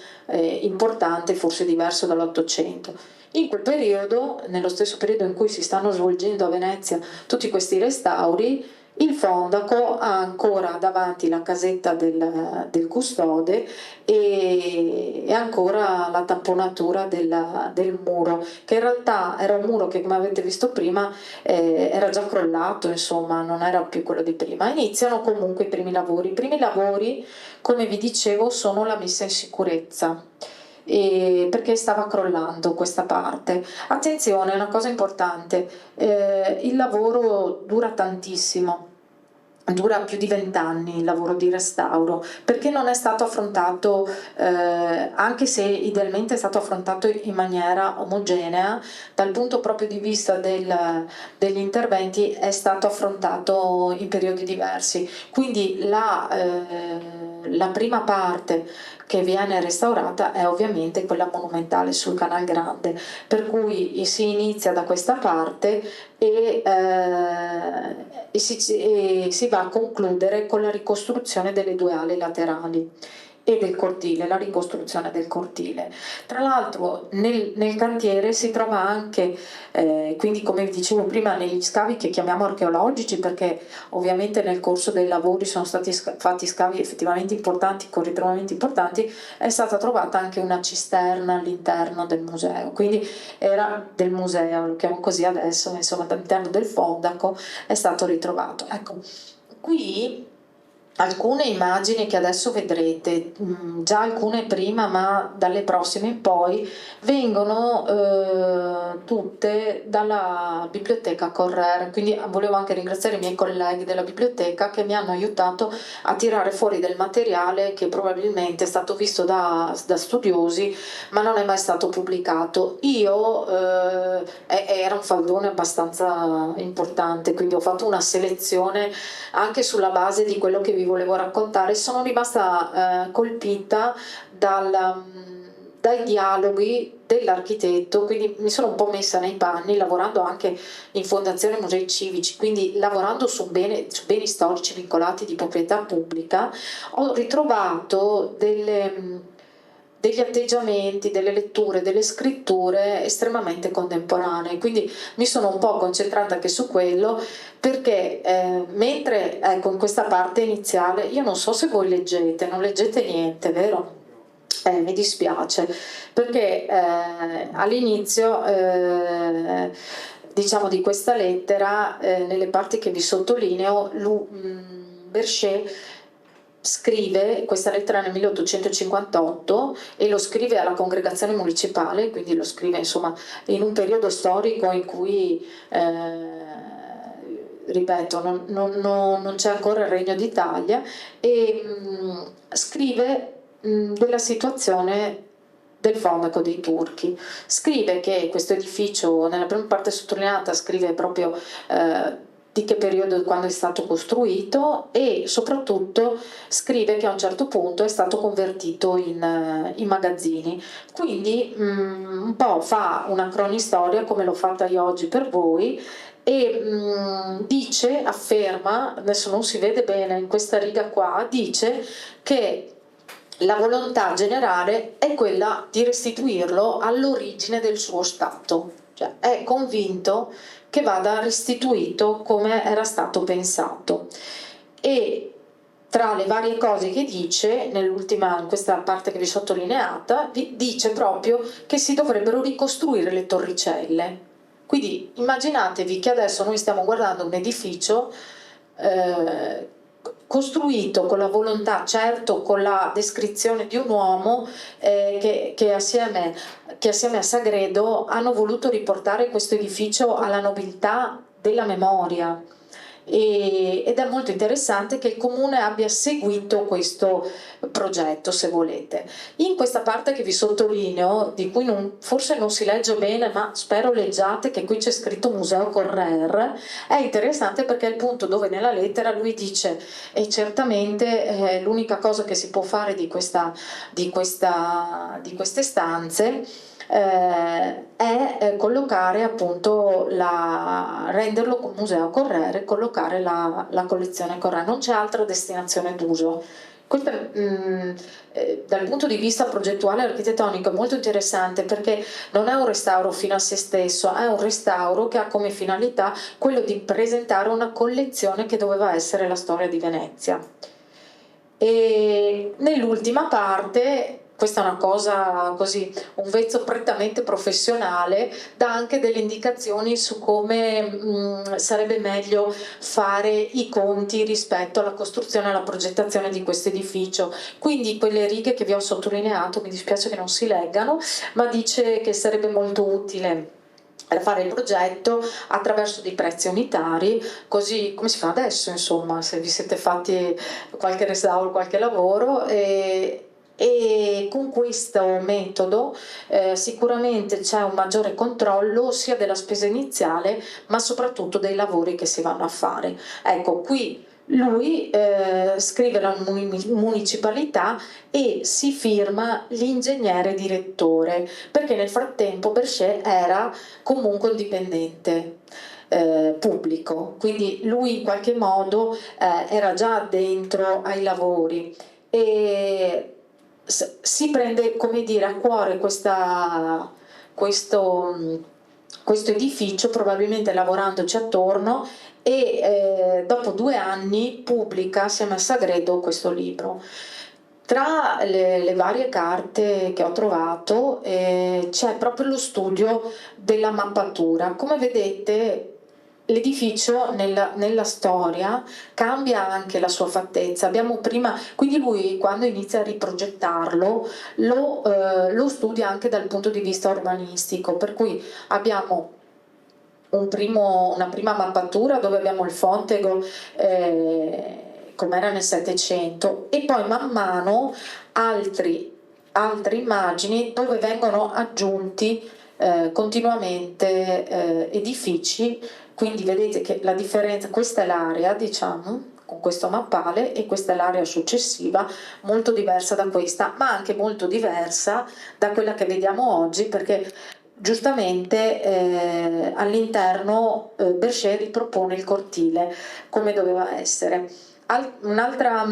importante, forse diverso dall'Ottocento. In quel periodo, nello stesso periodo in cui si stanno svolgendo a Venezia tutti questi restauri, il Fondaco ha ancora davanti la casetta del custode e ancora la tamponatura del muro, che in realtà era un muro che, come avete visto prima, era già crollato, insomma, non era più quello di prima. Iniziano comunque i primi lavori. I primi lavori, come vi dicevo, sono la messa in sicurezza. Perché stava crollando questa parte. Attenzione, una cosa importante, il lavoro dura tantissimo, dura più di 20 anni il lavoro di restauro, perché non è stato affrontato, anche se idealmente è stato affrontato in maniera omogenea, dal punto proprio di vista degli interventi è stato affrontato in periodi diversi. Quindi la prima parte che viene restaurata è ovviamente quella monumentale sul Canal Grande, per cui si inizia da questa parte e si va a concludere con la ricostruzione delle due ali laterali e del cortile, la ricostruzione del cortile. Tra l'altro nel cantiere si trova anche, quindi come vi dicevo prima, negli scavi che chiamiamo archeologici, perché ovviamente nel corso dei lavori sono stati fatti scavi effettivamente importanti, con ritrovamenti importanti, è stata trovata anche una cisterna all'interno del museo, quindi era del museo, lo chiamo così adesso, insomma all'interno del Fondaco è stato ritrovato. Ecco, qui alcune immagini che adesso vedrete, già alcune prima, ma dalle prossime in poi, vengono tutte dalla biblioteca Correr, quindi volevo anche ringraziare i miei colleghi della biblioteca che mi hanno aiutato a tirare fuori del materiale che probabilmente è stato visto da studiosi ma non è mai stato pubblicato. Era un faldone abbastanza importante, quindi ho fatto una selezione anche sulla base di quello che vi volevo raccontare. Sono rimasta colpita dai dialoghi dell'architetto, quindi mi sono un po' messa nei panni, lavorando anche in Fondazione Musei Civici, quindi lavorando su beni storici vincolati di proprietà pubblica. Ho ritrovato degli atteggiamenti, delle letture, delle scritture estremamente contemporanee, quindi mi sono un po' concentrata anche su quello, perché mentre ecco in questa parte iniziale, io non so se voi leggete, non leggete niente, vero? Mi dispiace, perché all'inizio diciamo di questa lettera, nelle parti che vi sottolineo, Berger scrive questa lettera nel 1858 e lo scrive alla congregazione municipale, quindi lo scrive insomma in un periodo storico in cui ripeto non c'è ancora il Regno d'Italia, e scrive della situazione del Fondaco dei Turchi. Scrive che questo edificio, nella prima parte sottolineata, scrive proprio di che periodo e quando è stato costruito, e soprattutto scrive che a un certo punto è stato convertito in magazzini. Quindi un po' fa una cronistoria come l'ho fatta io oggi per voi, e dice, afferma, adesso non si vede bene in questa riga qua, dice che la volontà generale è quella di restituirlo all'origine del suo stato, cioè è convinto che vada restituito come era stato pensato. E tra le varie cose che dice, in questa parte che vi ho sottolineata, dice proprio che si dovrebbero ricostruire le torricelle. Quindi immaginatevi che adesso noi stiamo guardando un edificio costruito con la volontà, certo con la descrizione di un uomo che assieme a Sagredo hanno voluto riportare questo edificio alla nobiltà della memoria, ed è molto interessante che il comune abbia seguito questo progetto, se volete. In questa parte che vi sottolineo, di cui forse non si legge bene, ma spero leggiate, che qui c'è scritto Museo Correr, è interessante perché è il punto dove nella lettera lui dice, e certamente l'unica cosa che si può fare di queste stanze è collocare appunto renderlo come museo Correr, collocare la collezione Correr, non c'è altra destinazione d'uso. Questo dal punto di vista progettuale e architettonico è molto interessante, perché non è un restauro fino a se stesso, è un restauro che ha come finalità quello di presentare una collezione che doveva essere la storia di Venezia. E nell'ultima parte, questa è una cosa così, un vezzo prettamente professionale, dà anche delle indicazioni su come sarebbe meglio fare i conti rispetto alla costruzione e alla progettazione di questo edificio. Quindi quelle righe che vi ho sottolineato, mi dispiace che non si leggano, ma dice che sarebbe molto utile fare il progetto attraverso dei prezzi unitari, così come si fa adesso, insomma, se vi siete fatti qualche restauro, qualche lavoro, e con questo metodo sicuramente c'è un maggiore controllo sia della spesa iniziale, ma soprattutto dei lavori che si vanno a fare. Ecco, qui lui scrive la municipalità e si firma l'ingegnere direttore, perché nel frattempo Berger era comunque un dipendente pubblico, quindi lui in qualche modo era già dentro ai lavori e si prende, come dire, a cuore questo edificio, probabilmente lavorandoci attorno, e dopo 2 anni pubblica assieme a Sagredo questo libro. Tra le varie carte che ho trovato c'è proprio lo studio della mappatura. Come vedete, l'edificio nella storia cambia anche la sua fattezza. Abbiamo prima, quindi lui quando inizia a riprogettarlo lo studia anche dal punto di vista urbanistico, per cui abbiamo una prima mappatura dove abbiamo il Fontego come era nel Settecento, e poi man mano altre immagini dove vengono aggiunti continuamente edifici. Quindi vedete che la differenza, questa è l'area, diciamo, con questo mappale, e questa è l'area successiva, molto diversa da questa, ma anche molto diversa da quella che vediamo oggi, perché giustamente all'interno Berger ripropone il cortile come doveva essere. Un'altra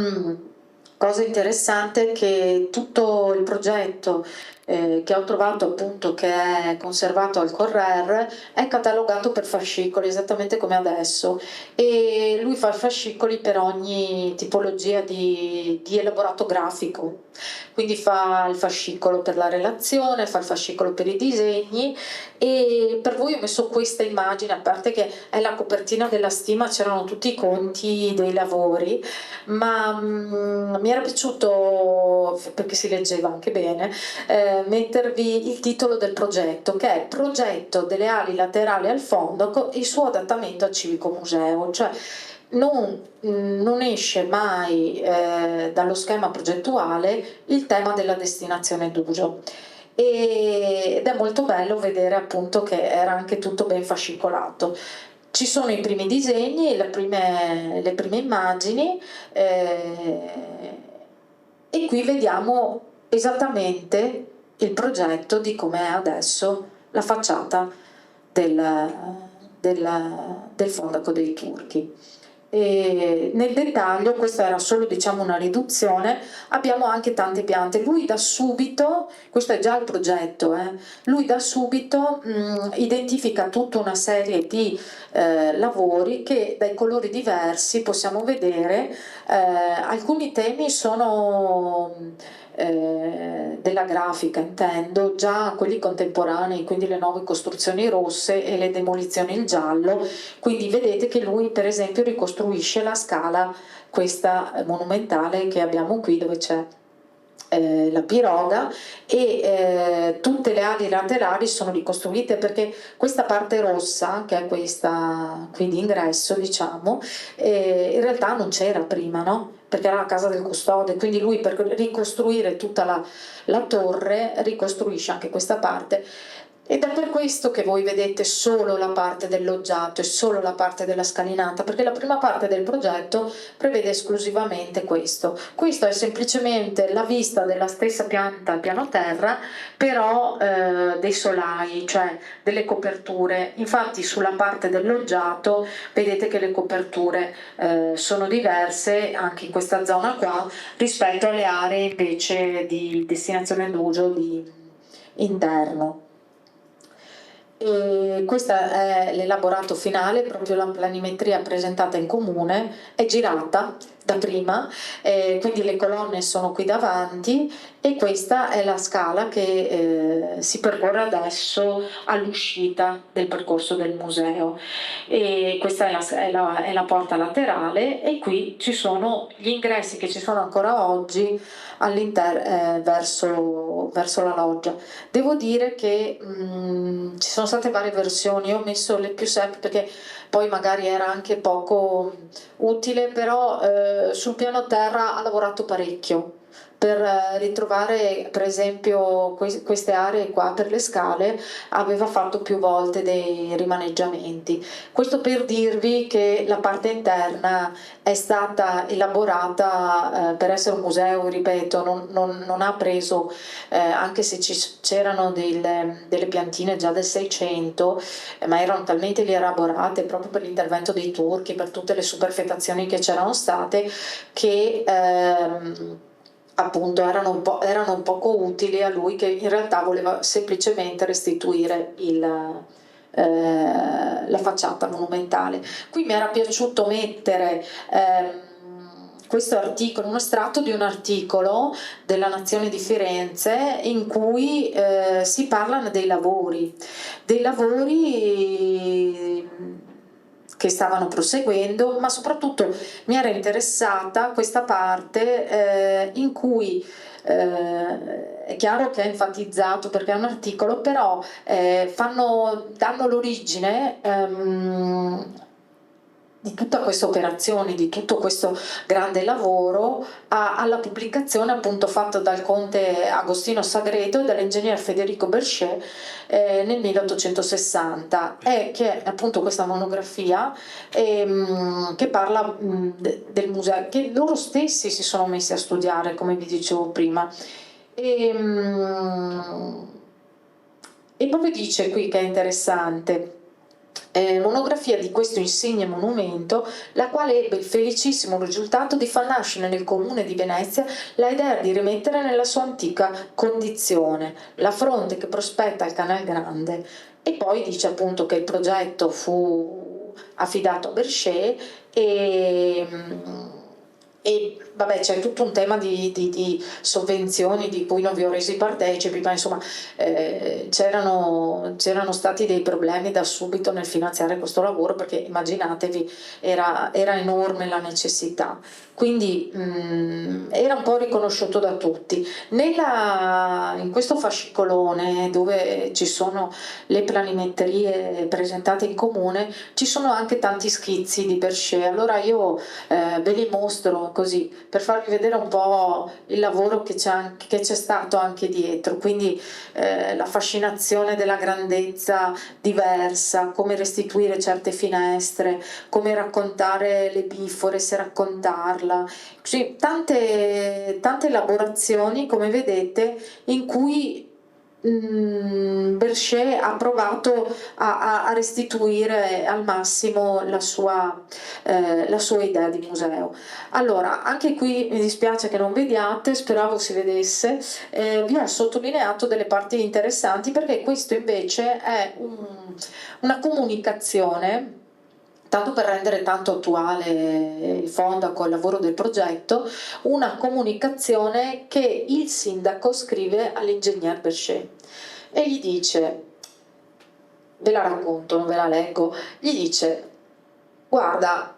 cosa interessante è che tutto il progetto che ho trovato, appunto, che è conservato al Correr, è catalogato per fascicoli, esattamente come adesso, e lui fa fascicoli per ogni tipologia di elaborato grafico, quindi fa il fascicolo per la relazione, fa il fascicolo per i disegni. E per voi ho messo questa immagine, a parte che è la copertina della stima, c'erano tutti i conti dei lavori, ma mi era piaciuto, perché si leggeva anche bene, mettervi il titolo del progetto, che è Progetto delle ali laterali al Fondaco e il suo adattamento al civico museo, cioè non esce mai dallo schema progettuale il tema della destinazione d'uso. Ed è molto bello vedere, appunto, che era anche tutto ben fascicolato. Ci sono i primi disegni, le prime immagini, e qui vediamo esattamente il progetto di com'è adesso la facciata del Fondaco dei Turchi. E nel dettaglio, questa era solo, diciamo, una riduzione, abbiamo anche tante piante. Lui da subito, questo è già il progetto, lui da subito identifica tutta una serie di lavori che dai colori diversi possiamo vedere. Alcuni temi sono della grafica, intendo, già quelli contemporanei, quindi le nuove costruzioni rosse e le demolizioni in giallo. Quindi vedete che lui, per esempio, ricostruisce la scala, questa monumentale che abbiamo qui, dove c'è la piroga, e tutte le ali laterali sono ricostruite, perché questa parte rossa, che è questa qui di ingresso, diciamo, in realtà non c'era prima, no? Perché era la casa del custode, quindi lui, per ricostruire tutta la torre, ricostruisce anche questa parte. Ed è per questo che voi vedete solo la parte del loggiato e solo la parte della scalinata, perché la prima parte del progetto prevede esclusivamente questo. Questo è semplicemente la vista della stessa pianta piano terra, però dei solai, cioè delle coperture. Infatti sulla parte del loggiato vedete che le coperture sono diverse anche in questa zona qua rispetto alle aree invece di destinazione d'uso di interno. E questo è l'elaborato finale, proprio la planimetria presentata in comune, è girata da prima, quindi le colonne sono qui davanti, e questa è la scala che si percorre adesso all'uscita del percorso del museo. E questa è la porta laterale, e qui ci sono gli ingressi che ci sono ancora oggi verso la loggia. Devo dire che ci sono state varie versioni, io ho messo le più semplici perché poi magari era anche poco utile, però sul piano terra ha lavorato parecchio per ritrovare per esempio queste aree qua per le scale, aveva fatto più volte dei rimaneggiamenti. Questo per dirvi che la parte interna è stata elaborata per essere un museo, ripeto, non ha preso, anche se c'erano delle piantine già del 600, ma erano talmente elaborate proprio per l'intervento dei turchi, per tutte le superfettazioni che c'erano state, che appunto erano poco utili a lui, che in realtà voleva semplicemente restituire la facciata monumentale. Qui mi era piaciuto mettere questo articolo, un estratto di un articolo della Nazione di Firenze in cui si parlano dei lavori che stavano proseguendo, ma soprattutto mi era interessata questa parte in cui è chiaro che è enfatizzato perché è un articolo, però danno l'origine di tutta questa operazione, di tutto questo grande lavoro, alla pubblicazione appunto fatta dal conte Agostino Sagredo e dall'ingegner Federico Berchet nel 1860, che è appunto questa monografia che parla del museo, che loro stessi si sono messi a studiare, come vi dicevo prima. E proprio dice qui che è interessante. Monografia di questo insigne monumento, la quale ebbe il felicissimo risultato di far nascere nel comune di Venezia la idea di rimettere nella sua antica condizione la fronte che prospetta al Canal Grande. E poi dice appunto che il progetto fu affidato a Berchet e vabbè, c'è tutto un tema di sovvenzioni di cui non vi ho resi partecipi, ma insomma c'erano stati dei problemi da subito nel finanziare questo lavoro, perché immaginatevi, era enorme la necessità, quindi era un po' riconosciuto da tutti. In questo fascicolone dove ci sono le planimetrie presentate in comune ci sono anche tanti schizzi di Berchet, allora io ve li mostro così per farvi vedere un po' il lavoro che c'è stato anche dietro, quindi la fascinazione della grandezza diversa, come restituire certe finestre, come raccontare le bifore, se raccontarla, così, tante elaborazioni come vedete in cui Berchet ha provato a restituire al massimo la sua idea di museo. Allora, anche qui mi dispiace che non vediate, speravo si vedesse, vi ho sottolineato delle parti interessanti perché questo invece è una comunicazione, tanto per rendere tanto attuale il Fondaco e il lavoro del progetto, una comunicazione che il sindaco scrive all'ingegner Berchet e gli dice, ve la racconto, non ve la leggo, gli dice: guarda,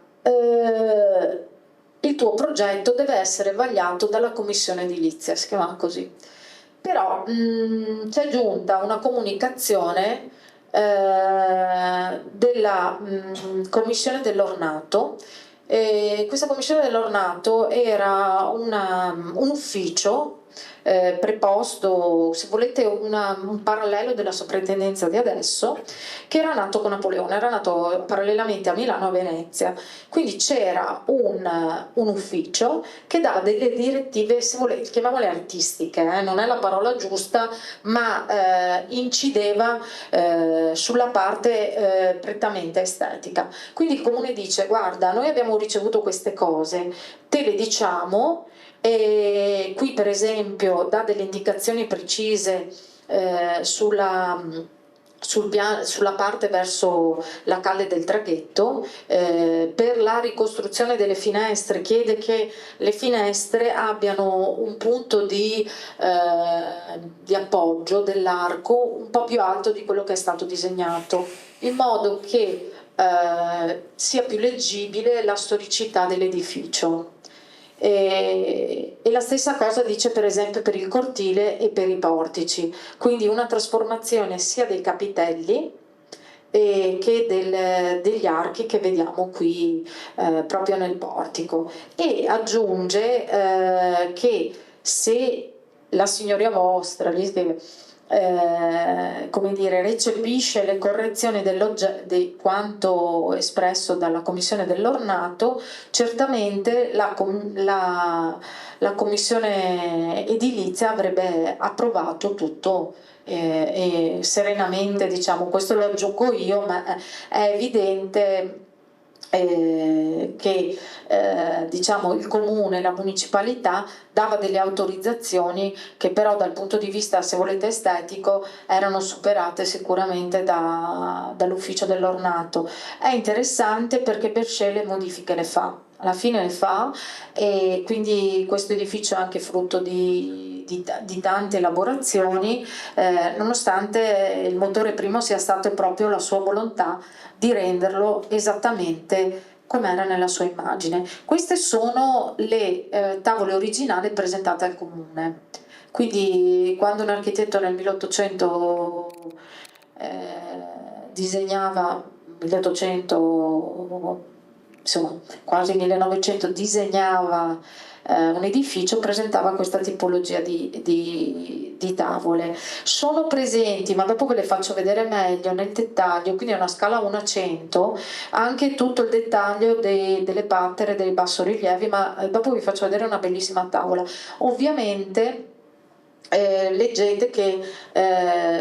il tuo progetto deve essere vagliato dalla commissione edilizia, si chiama così. Però c'è giunta una comunicazione della commissione dell'ornato. Questa commissione dell'ornato era un ufficio preposto, se volete, un parallelo della soprintendenza di adesso, che era nato con Napoleone, era nato parallelamente a Milano e a Venezia. Quindi c'era un ufficio che dava delle direttive, se volete, chiamiamole artistiche, non è la parola giusta, ma incideva sulla parte prettamente estetica. Quindi il comune dice: guarda, noi abbiamo ricevuto queste cose, te le diciamo. E qui per esempio dà delle indicazioni precise sulla parte verso la calle del traghetto. Per la ricostruzione delle finestre chiede che le finestre abbiano un punto di appoggio dell'arco un po' più alto di quello che è stato disegnato, in modo che sia più leggibile la storicità dell'edificio. E la stessa cosa dice per esempio per il cortile e per i portici, quindi una trasformazione sia dei capitelli che degli archi che vediamo qui proprio nel portico, e aggiunge che se la signoria vostra come dire, recepisce le correzioni di quanto espresso dalla commissione dell'ornato, certamente la commissione edilizia avrebbe approvato tutto e serenamente, diciamo. Questo lo aggiungo io, ma è evidente che diciamo il comune, la municipalità dava delle autorizzazioni che però dal punto di vista, se volete, estetico erano superate sicuramente dall'ufficio dell'ornato. È interessante perché Berchet le modifiche le fa, alla fine le fa, e quindi questo edificio è anche frutto di tante elaborazioni, nonostante il motore primo sia stato proprio la sua volontà di renderlo esattamente come era nella sua immagine. Queste sono le tavole originali presentate al comune. Quindi quando un architetto nel 1800 disegnava, 1800, insomma quasi 1900, disegnava un edificio, presentava questa tipologia di tavole. Sono presenti, ma dopo ve le faccio vedere meglio nel dettaglio, quindi è una scala 1 a 100, anche tutto il dettaglio delle pattere, dei bassorilievi, ma dopo vi faccio vedere una bellissima tavola. Ovviamente leggete che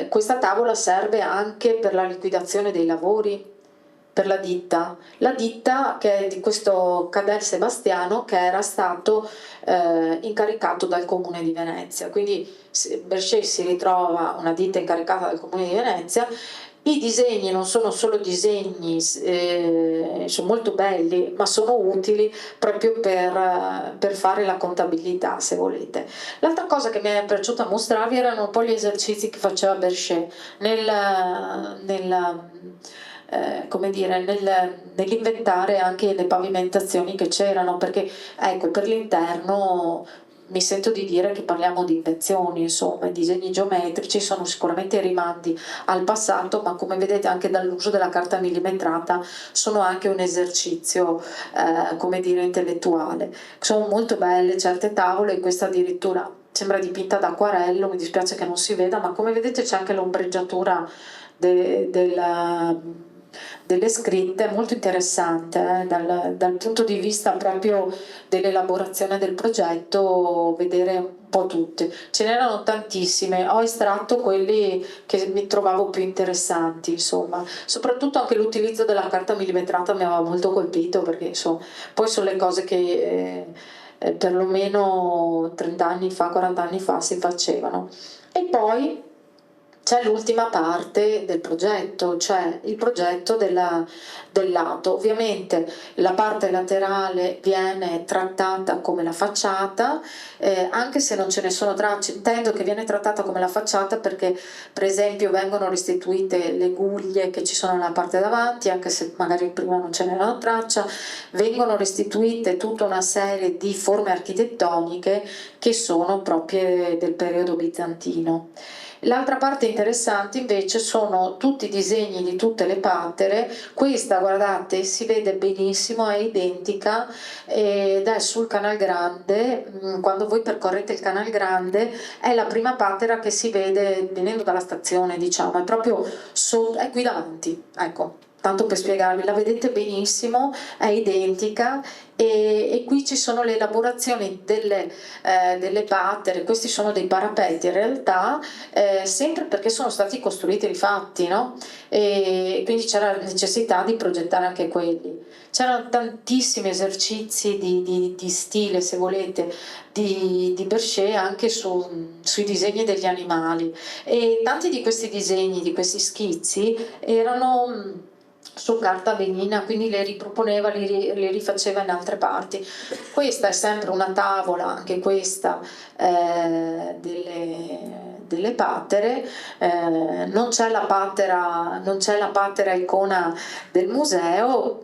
questa tavola serve anche per la liquidazione dei lavori, per la ditta che è di questo Cadel Sebastiano, che era stato incaricato dal comune di Venezia. Quindi Berchet si ritrova una ditta incaricata dal comune di Venezia. I disegni non sono solo disegni, sono molto belli, ma sono utili proprio per fare la contabilità, se volete. L'altra cosa che mi è piaciuta mostrarvi erano un po' gli esercizi che faceva Berchet come dire, nell'inventare anche le pavimentazioni che c'erano, perché ecco, per l'interno mi sento di dire che parliamo di invenzioni, insomma. I disegni geometrici sono sicuramente rimandi al passato, ma come vedete anche dall'uso della carta millimetrata sono anche un esercizio come dire, intellettuale. Sono molto belle certe tavole, questa addirittura sembra dipinta d'acquarello, mi dispiace che non si veda, ma come vedete c'è anche l'ombreggiatura delle scritte, molto interessante dal punto di vista proprio dell'elaborazione del progetto, vedere un po' tutte. Ce n'erano tantissime, ho estratto quelli che mi trovavo più interessanti, insomma. Soprattutto anche l'utilizzo della carta millimetrata mi aveva molto colpito, perché insomma, poi sono le cose che perlomeno 30 anni fa, 40 anni fa si facevano. E poi c'è l'ultima parte del progetto, cioè il progetto del lato. Ovviamente la parte laterale viene trattata come la facciata, anche se non ce ne sono tracce. Intendo che viene trattata come la facciata perché, per esempio, vengono restituite le guglie che ci sono nella parte davanti, anche se magari prima non ce n'erano traccia, vengono restituite tutta una serie di forme architettoniche che sono proprie del periodo bizantino. L'altra parte interessante invece sono tutti i disegni di tutte le pattere. Questa, guardate, si vede benissimo, è identica ed è sul Canal Grande. Quando voi percorrete il Canal Grande è la prima patera che si vede venendo dalla stazione, diciamo, è proprio è qui davanti, ecco. Tanto per spiegarvi, la vedete benissimo, è identica e qui ci sono le elaborazioni delle pattere. Questi sono dei parapetti in realtà, sempre perché sono stati costruiti rifatti, no? E quindi c'era la necessità di progettare anche quelli. C'erano tantissimi esercizi di stile, se volete, di Berchet anche sui disegni degli animali, e tanti di questi disegni, di questi schizzi erano su carta benina, quindi le riproponeva, le rifaceva in altre parti. Questa è sempre una tavola, anche questa, delle pattere. Non c'è la patera icona del museo,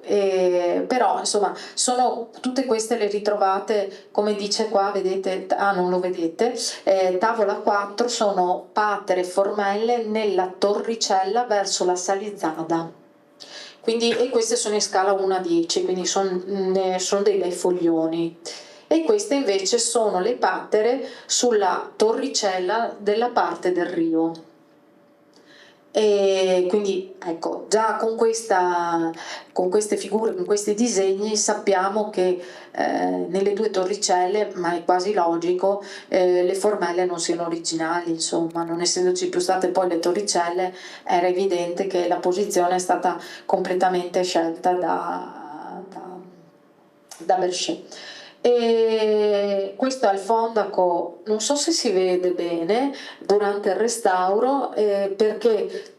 però insomma sono tutte queste, le ritrovate, come dice qua, vedete, non lo vedete, tavola 4, sono pattere formelle nella torricella verso la Salizzada. Quindi, e queste sono in scala 1:10, quindi sono dei bei foglioni. E queste invece sono le pattere sulla torricella della parte del Rio. E quindi ecco, già con queste figure, con questi disegni sappiamo che nelle due torricelle, ma è quasi logico, le formelle non siano originali, insomma, non essendoci più state poi le torricelle, era evidente che la posizione è stata completamente scelta da Berchet. E questo è il fondaco, non so se si vede bene durante il restauro, perché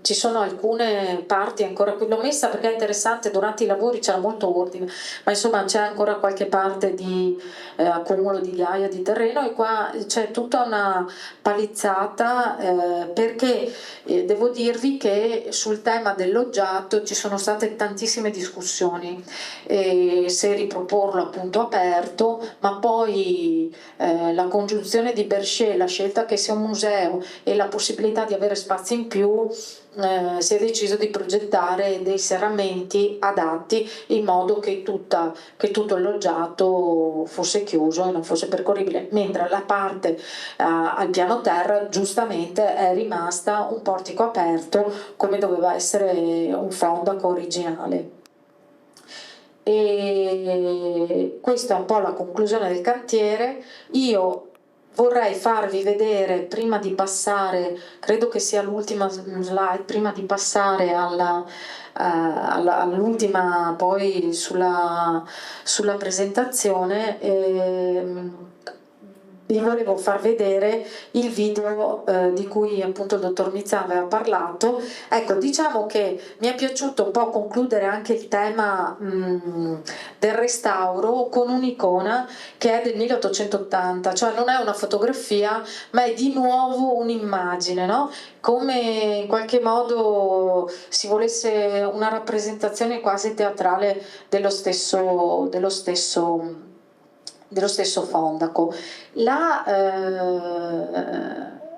ci sono alcune parti ancora qui, l'ho messa perché è interessante, durante i lavori c'era molto ordine, ma insomma c'è ancora qualche parte di accumulo di ghiaia di terreno, e qua c'è tutta una palizzata, perché devo dirvi che sul tema del loggiato ci sono state tantissime discussioni, se riproporlo appunto aperto, ma poi la congiunzione di Berchet, la scelta che sia un museo e la possibilità di avere spazi in più, si è deciso di progettare dei serramenti adatti in modo che tutto il loggiato fosse chiuso e non fosse percorribile, mentre la parte al piano terra giustamente è rimasta un portico aperto come doveva essere un fondaco originale. E questa è un po' la conclusione del cantiere. Io vorrei farvi vedere, prima di passare, credo che sia l'ultima slide, prima di passare all'ultima poi sulla presentazione, vi volevo far vedere il video di cui appunto il dottor Mizzan aveva parlato. Ecco, diciamo che mi è piaciuto un po' concludere anche il tema del restauro con un'icona che è del 1880, cioè non è una fotografia ma è di nuovo un'immagine, no? Come in qualche modo si volesse una rappresentazione quasi teatrale dello stesso fondaco.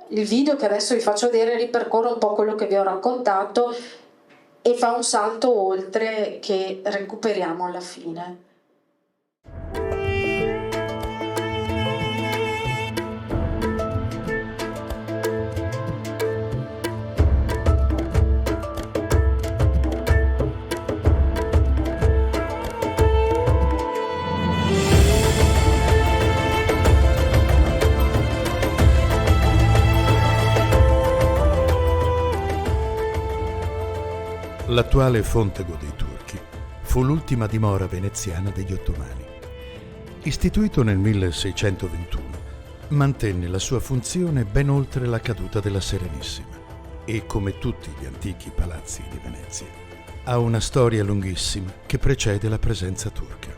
Il video che adesso vi faccio vedere ripercorre un po' quello che vi ho raccontato e fa un salto oltre che recuperiamo alla fine. L'attuale Fontego dei Turchi fu l'ultima dimora veneziana degli Ottomani. Istituito nel 1621, mantenne la sua funzione ben oltre la caduta della Serenissima e, come tutti gli antichi palazzi di Venezia, ha una storia lunghissima che precede la presenza turca.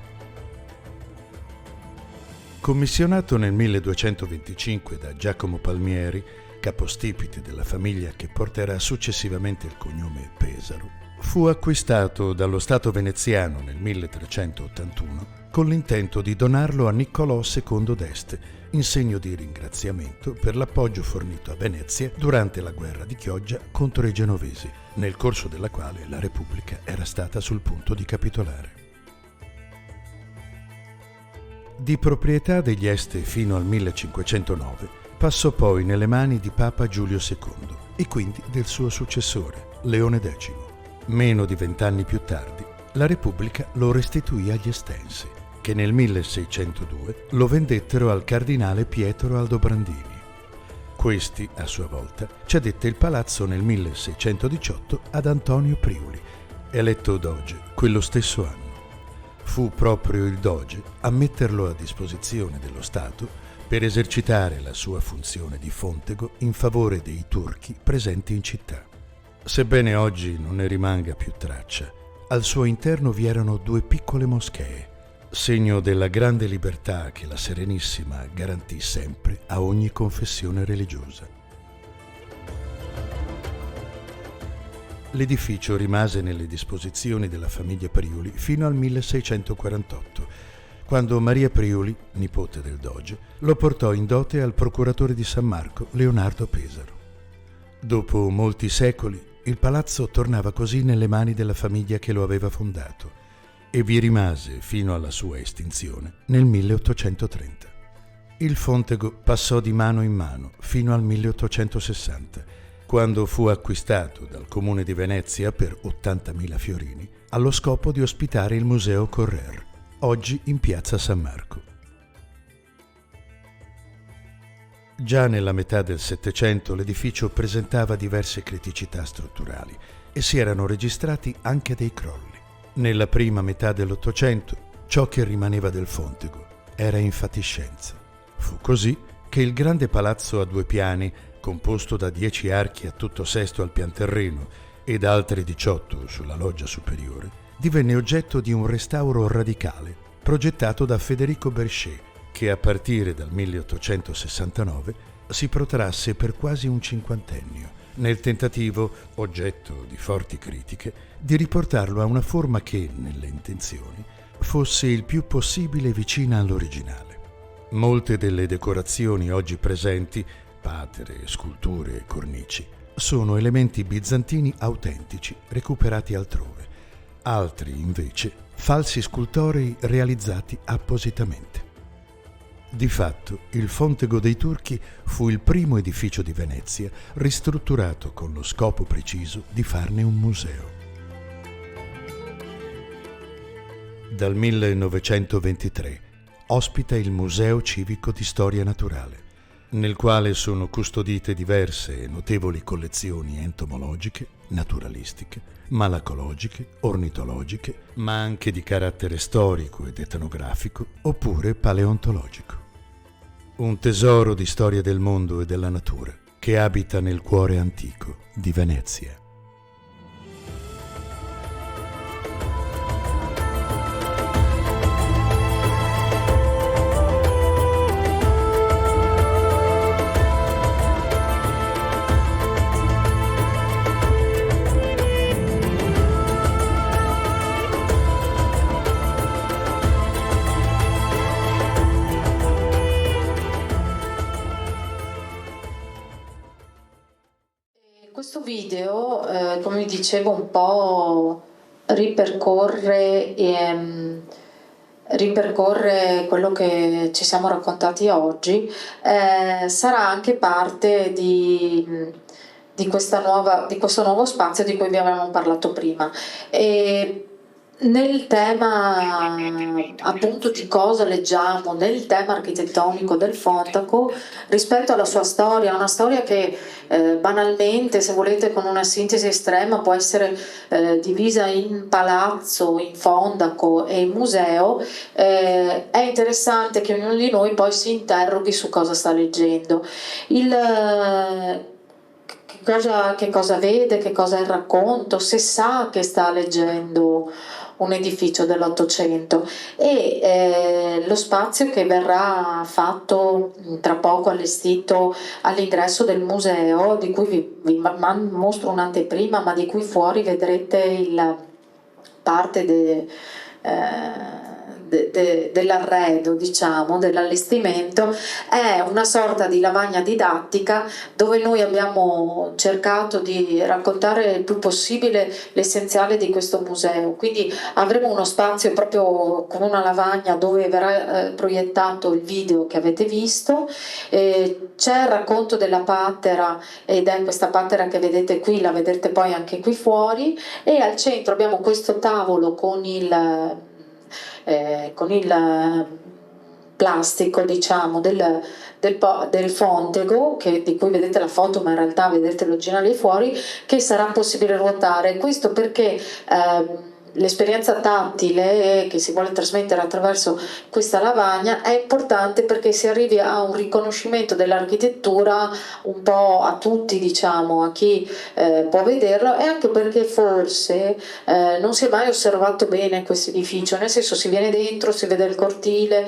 Commissionato nel 1225 da Giacomo Palmieri, capostipite della famiglia che porterà successivamente il cognome Pesaro, fu acquistato dallo Stato veneziano nel 1381 con l'intento di donarlo a Niccolò II d'Este in segno di ringraziamento per l'appoggio fornito a Venezia durante la guerra di Chioggia contro i genovesi, nel corso della quale la Repubblica era stata sul punto di capitolare. Di proprietà degli Este fino al 1509, passò poi nelle mani di Papa Giulio II e quindi del suo successore, Leone X. Meno di 20 anni più tardi, la Repubblica lo restituì agli Estensi, che nel 1602 lo vendettero al cardinale Pietro Aldobrandini. Questi, a sua volta, cedette il palazzo nel 1618 ad Antonio Priuli, eletto doge quello stesso anno. Fu proprio il doge a metterlo a disposizione dello Stato per esercitare la sua funzione di fontego in favore dei turchi presenti in città. Sebbene oggi non ne rimanga più traccia, al suo interno vi erano 2 piccole moschee, segno della grande libertà che la Serenissima garantì sempre a ogni confessione religiosa. L'edificio rimase nelle disposizioni della famiglia Priuli fino al 1648, quando Maria Priuli, nipote del doge, lo portò in dote al procuratore di San Marco, Leonardo Pesaro. Dopo molti secoli, il palazzo tornava così nelle mani della famiglia che lo aveva fondato e vi rimase fino alla sua estinzione nel 1830. Il fontego passò di mano in mano fino al 1860, quando fu acquistato dal Comune di Venezia per 80.000 fiorini allo scopo di ospitare il Museo Correr, oggi in piazza San Marco. Già nella metà del Settecento l'edificio presentava diverse criticità strutturali e si erano registrati anche dei crolli. Nella prima metà dell'Ottocento ciò che rimaneva del fontego era in fatiscenza. Fu così che il grande palazzo a 2 piani, composto da 10 archi a tutto sesto al pian terreno e da altri 18 sulla loggia superiore, divenne oggetto di un restauro radicale progettato da Federico Berchet, che a partire dal 1869 si protrasse per quasi un cinquantennio, nel tentativo, oggetto di forti critiche, di riportarlo a una forma che, nelle intenzioni, fosse il più possibile vicina all'originale. Molte delle decorazioni oggi presenti, patere, sculture e cornici, sono elementi bizantini autentici recuperati altrove, altri invece falsi scultorei realizzati appositamente. Di fatto, il Fontego dei Turchi fu il primo edificio di Venezia ristrutturato con lo scopo preciso di farne un museo. Dal 1923 ospita il Museo Civico di Storia Naturale, nel quale sono custodite diverse e notevoli collezioni entomologiche, naturalistiche, malacologiche, ornitologiche, ma anche di carattere storico ed etnografico oppure paleontologico. Un tesoro di storia del mondo e della natura che abita nel cuore antico di Venezia. Questo video, come dicevo, un po' ripercorre quello che ci siamo raccontati oggi. Sarà anche parte di questo nuovo spazio di cui vi avevamo parlato prima. nel tema appunto di cosa leggiamo, nel tema architettonico del Fondaco rispetto alla sua storia, una storia che banalmente, se volete con una sintesi estrema, può essere divisa in palazzo, in Fondaco e in museo. È interessante che ognuno di noi poi si interroghi su cosa sta leggendo. Che cosa vede, che cosa è il racconto, se sa che sta leggendo un edificio dell'Ottocento e lo spazio che verrà fatto tra poco allestito all'ingresso del museo, di cui vi mostro un'anteprima, ma di cui fuori vedrete il parte dell'arredo, diciamo, dell'allestimento, è una sorta di lavagna didattica dove noi abbiamo cercato di raccontare il più possibile l'essenziale di questo museo. Quindi avremo uno spazio proprio con una lavagna dove verrà proiettato il video che avete visto, c'è il racconto della Patera ed è questa Patera che vedete qui, la vedrete poi anche qui fuori, e al centro abbiamo questo tavolo con il plastico, diciamo, del Fontego, di cui vedete la foto ma in realtà vedete l'originale fuori, che sarà possibile ruotare. Questo perché l'esperienza tattile che si vuole trasmettere attraverso questa lavagna è importante, perché si arrivi a un riconoscimento dell'architettura un po' a tutti, diciamo, a chi può vederlo, e anche perché forse non si è mai osservato bene questo edificio, nel senso, si viene dentro, si vede il cortile,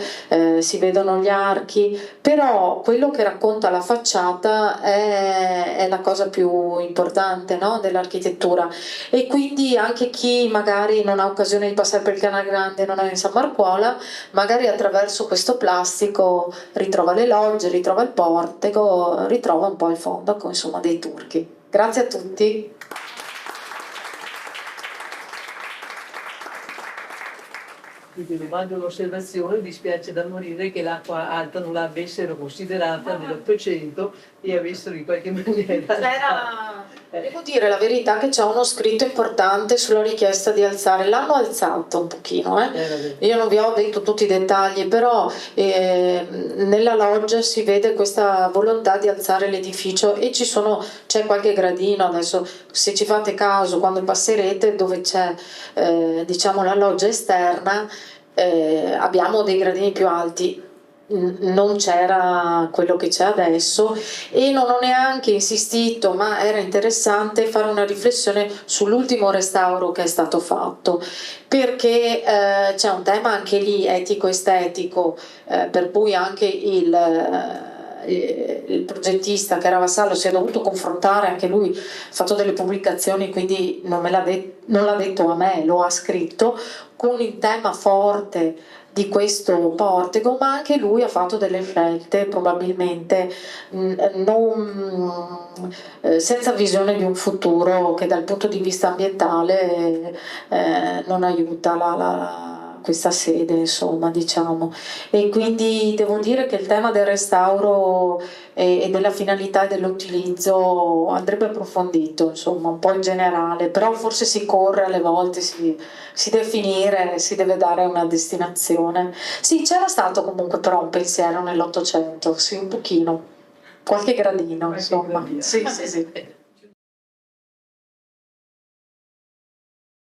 si vedono gli archi, però quello che racconta la facciata è la cosa più importante, no? Dell'architettura, e quindi anche chi magari non ha occasione di passare per il Canal Grande, non è in San Marcuola, magari attraverso questo plastico ritrova le logge, ritrova il portico, ritrova un po' il Fondaco, insomma, dei turchi. Grazie a tutti. Quindi domando un'osservazione: dispiace da morire che l'acqua alta non l'avessero considerata nell'Ottocento e avessero in qualche maniera... Devo dire la verità che c'è uno scritto importante sulla richiesta di alzare, l'hanno alzato un pochino, io non vi ho detto tutti i dettagli, però nella loggia si vede questa volontà di alzare l'edificio, e c'è qualche gradino, adesso se ci fate caso quando passerete, dove c'è diciamo la loggia esterna, abbiamo dei gradini più alti. Non c'era quello che c'è adesso, e non ho neanche insistito, ma era interessante fare una riflessione sull'ultimo restauro che è stato fatto, perché c'è un tema anche lì etico-estetico, per cui anche il progettista, che era Vassallo, si è dovuto confrontare, anche lui ha fatto delle pubblicazioni, quindi non l'ha detto a me, lo ha scritto, con il tema forte di questo portico, ma anche lui ha fatto delle scelte probabilmente senza visione di un futuro, che dal punto di vista ambientale non aiuta questa sede, insomma, diciamo. E quindi devo dire che il tema del restauro e della finalità e dell'utilizzo andrebbe approfondito, insomma, un po' in generale, però forse si corre alle volte, si deve finire, si deve dare una destinazione. Sì, c'era stato comunque però un pensiero nell'Ottocento, sì, un pochino, qualche gradino, insomma. Sì, sì, sì.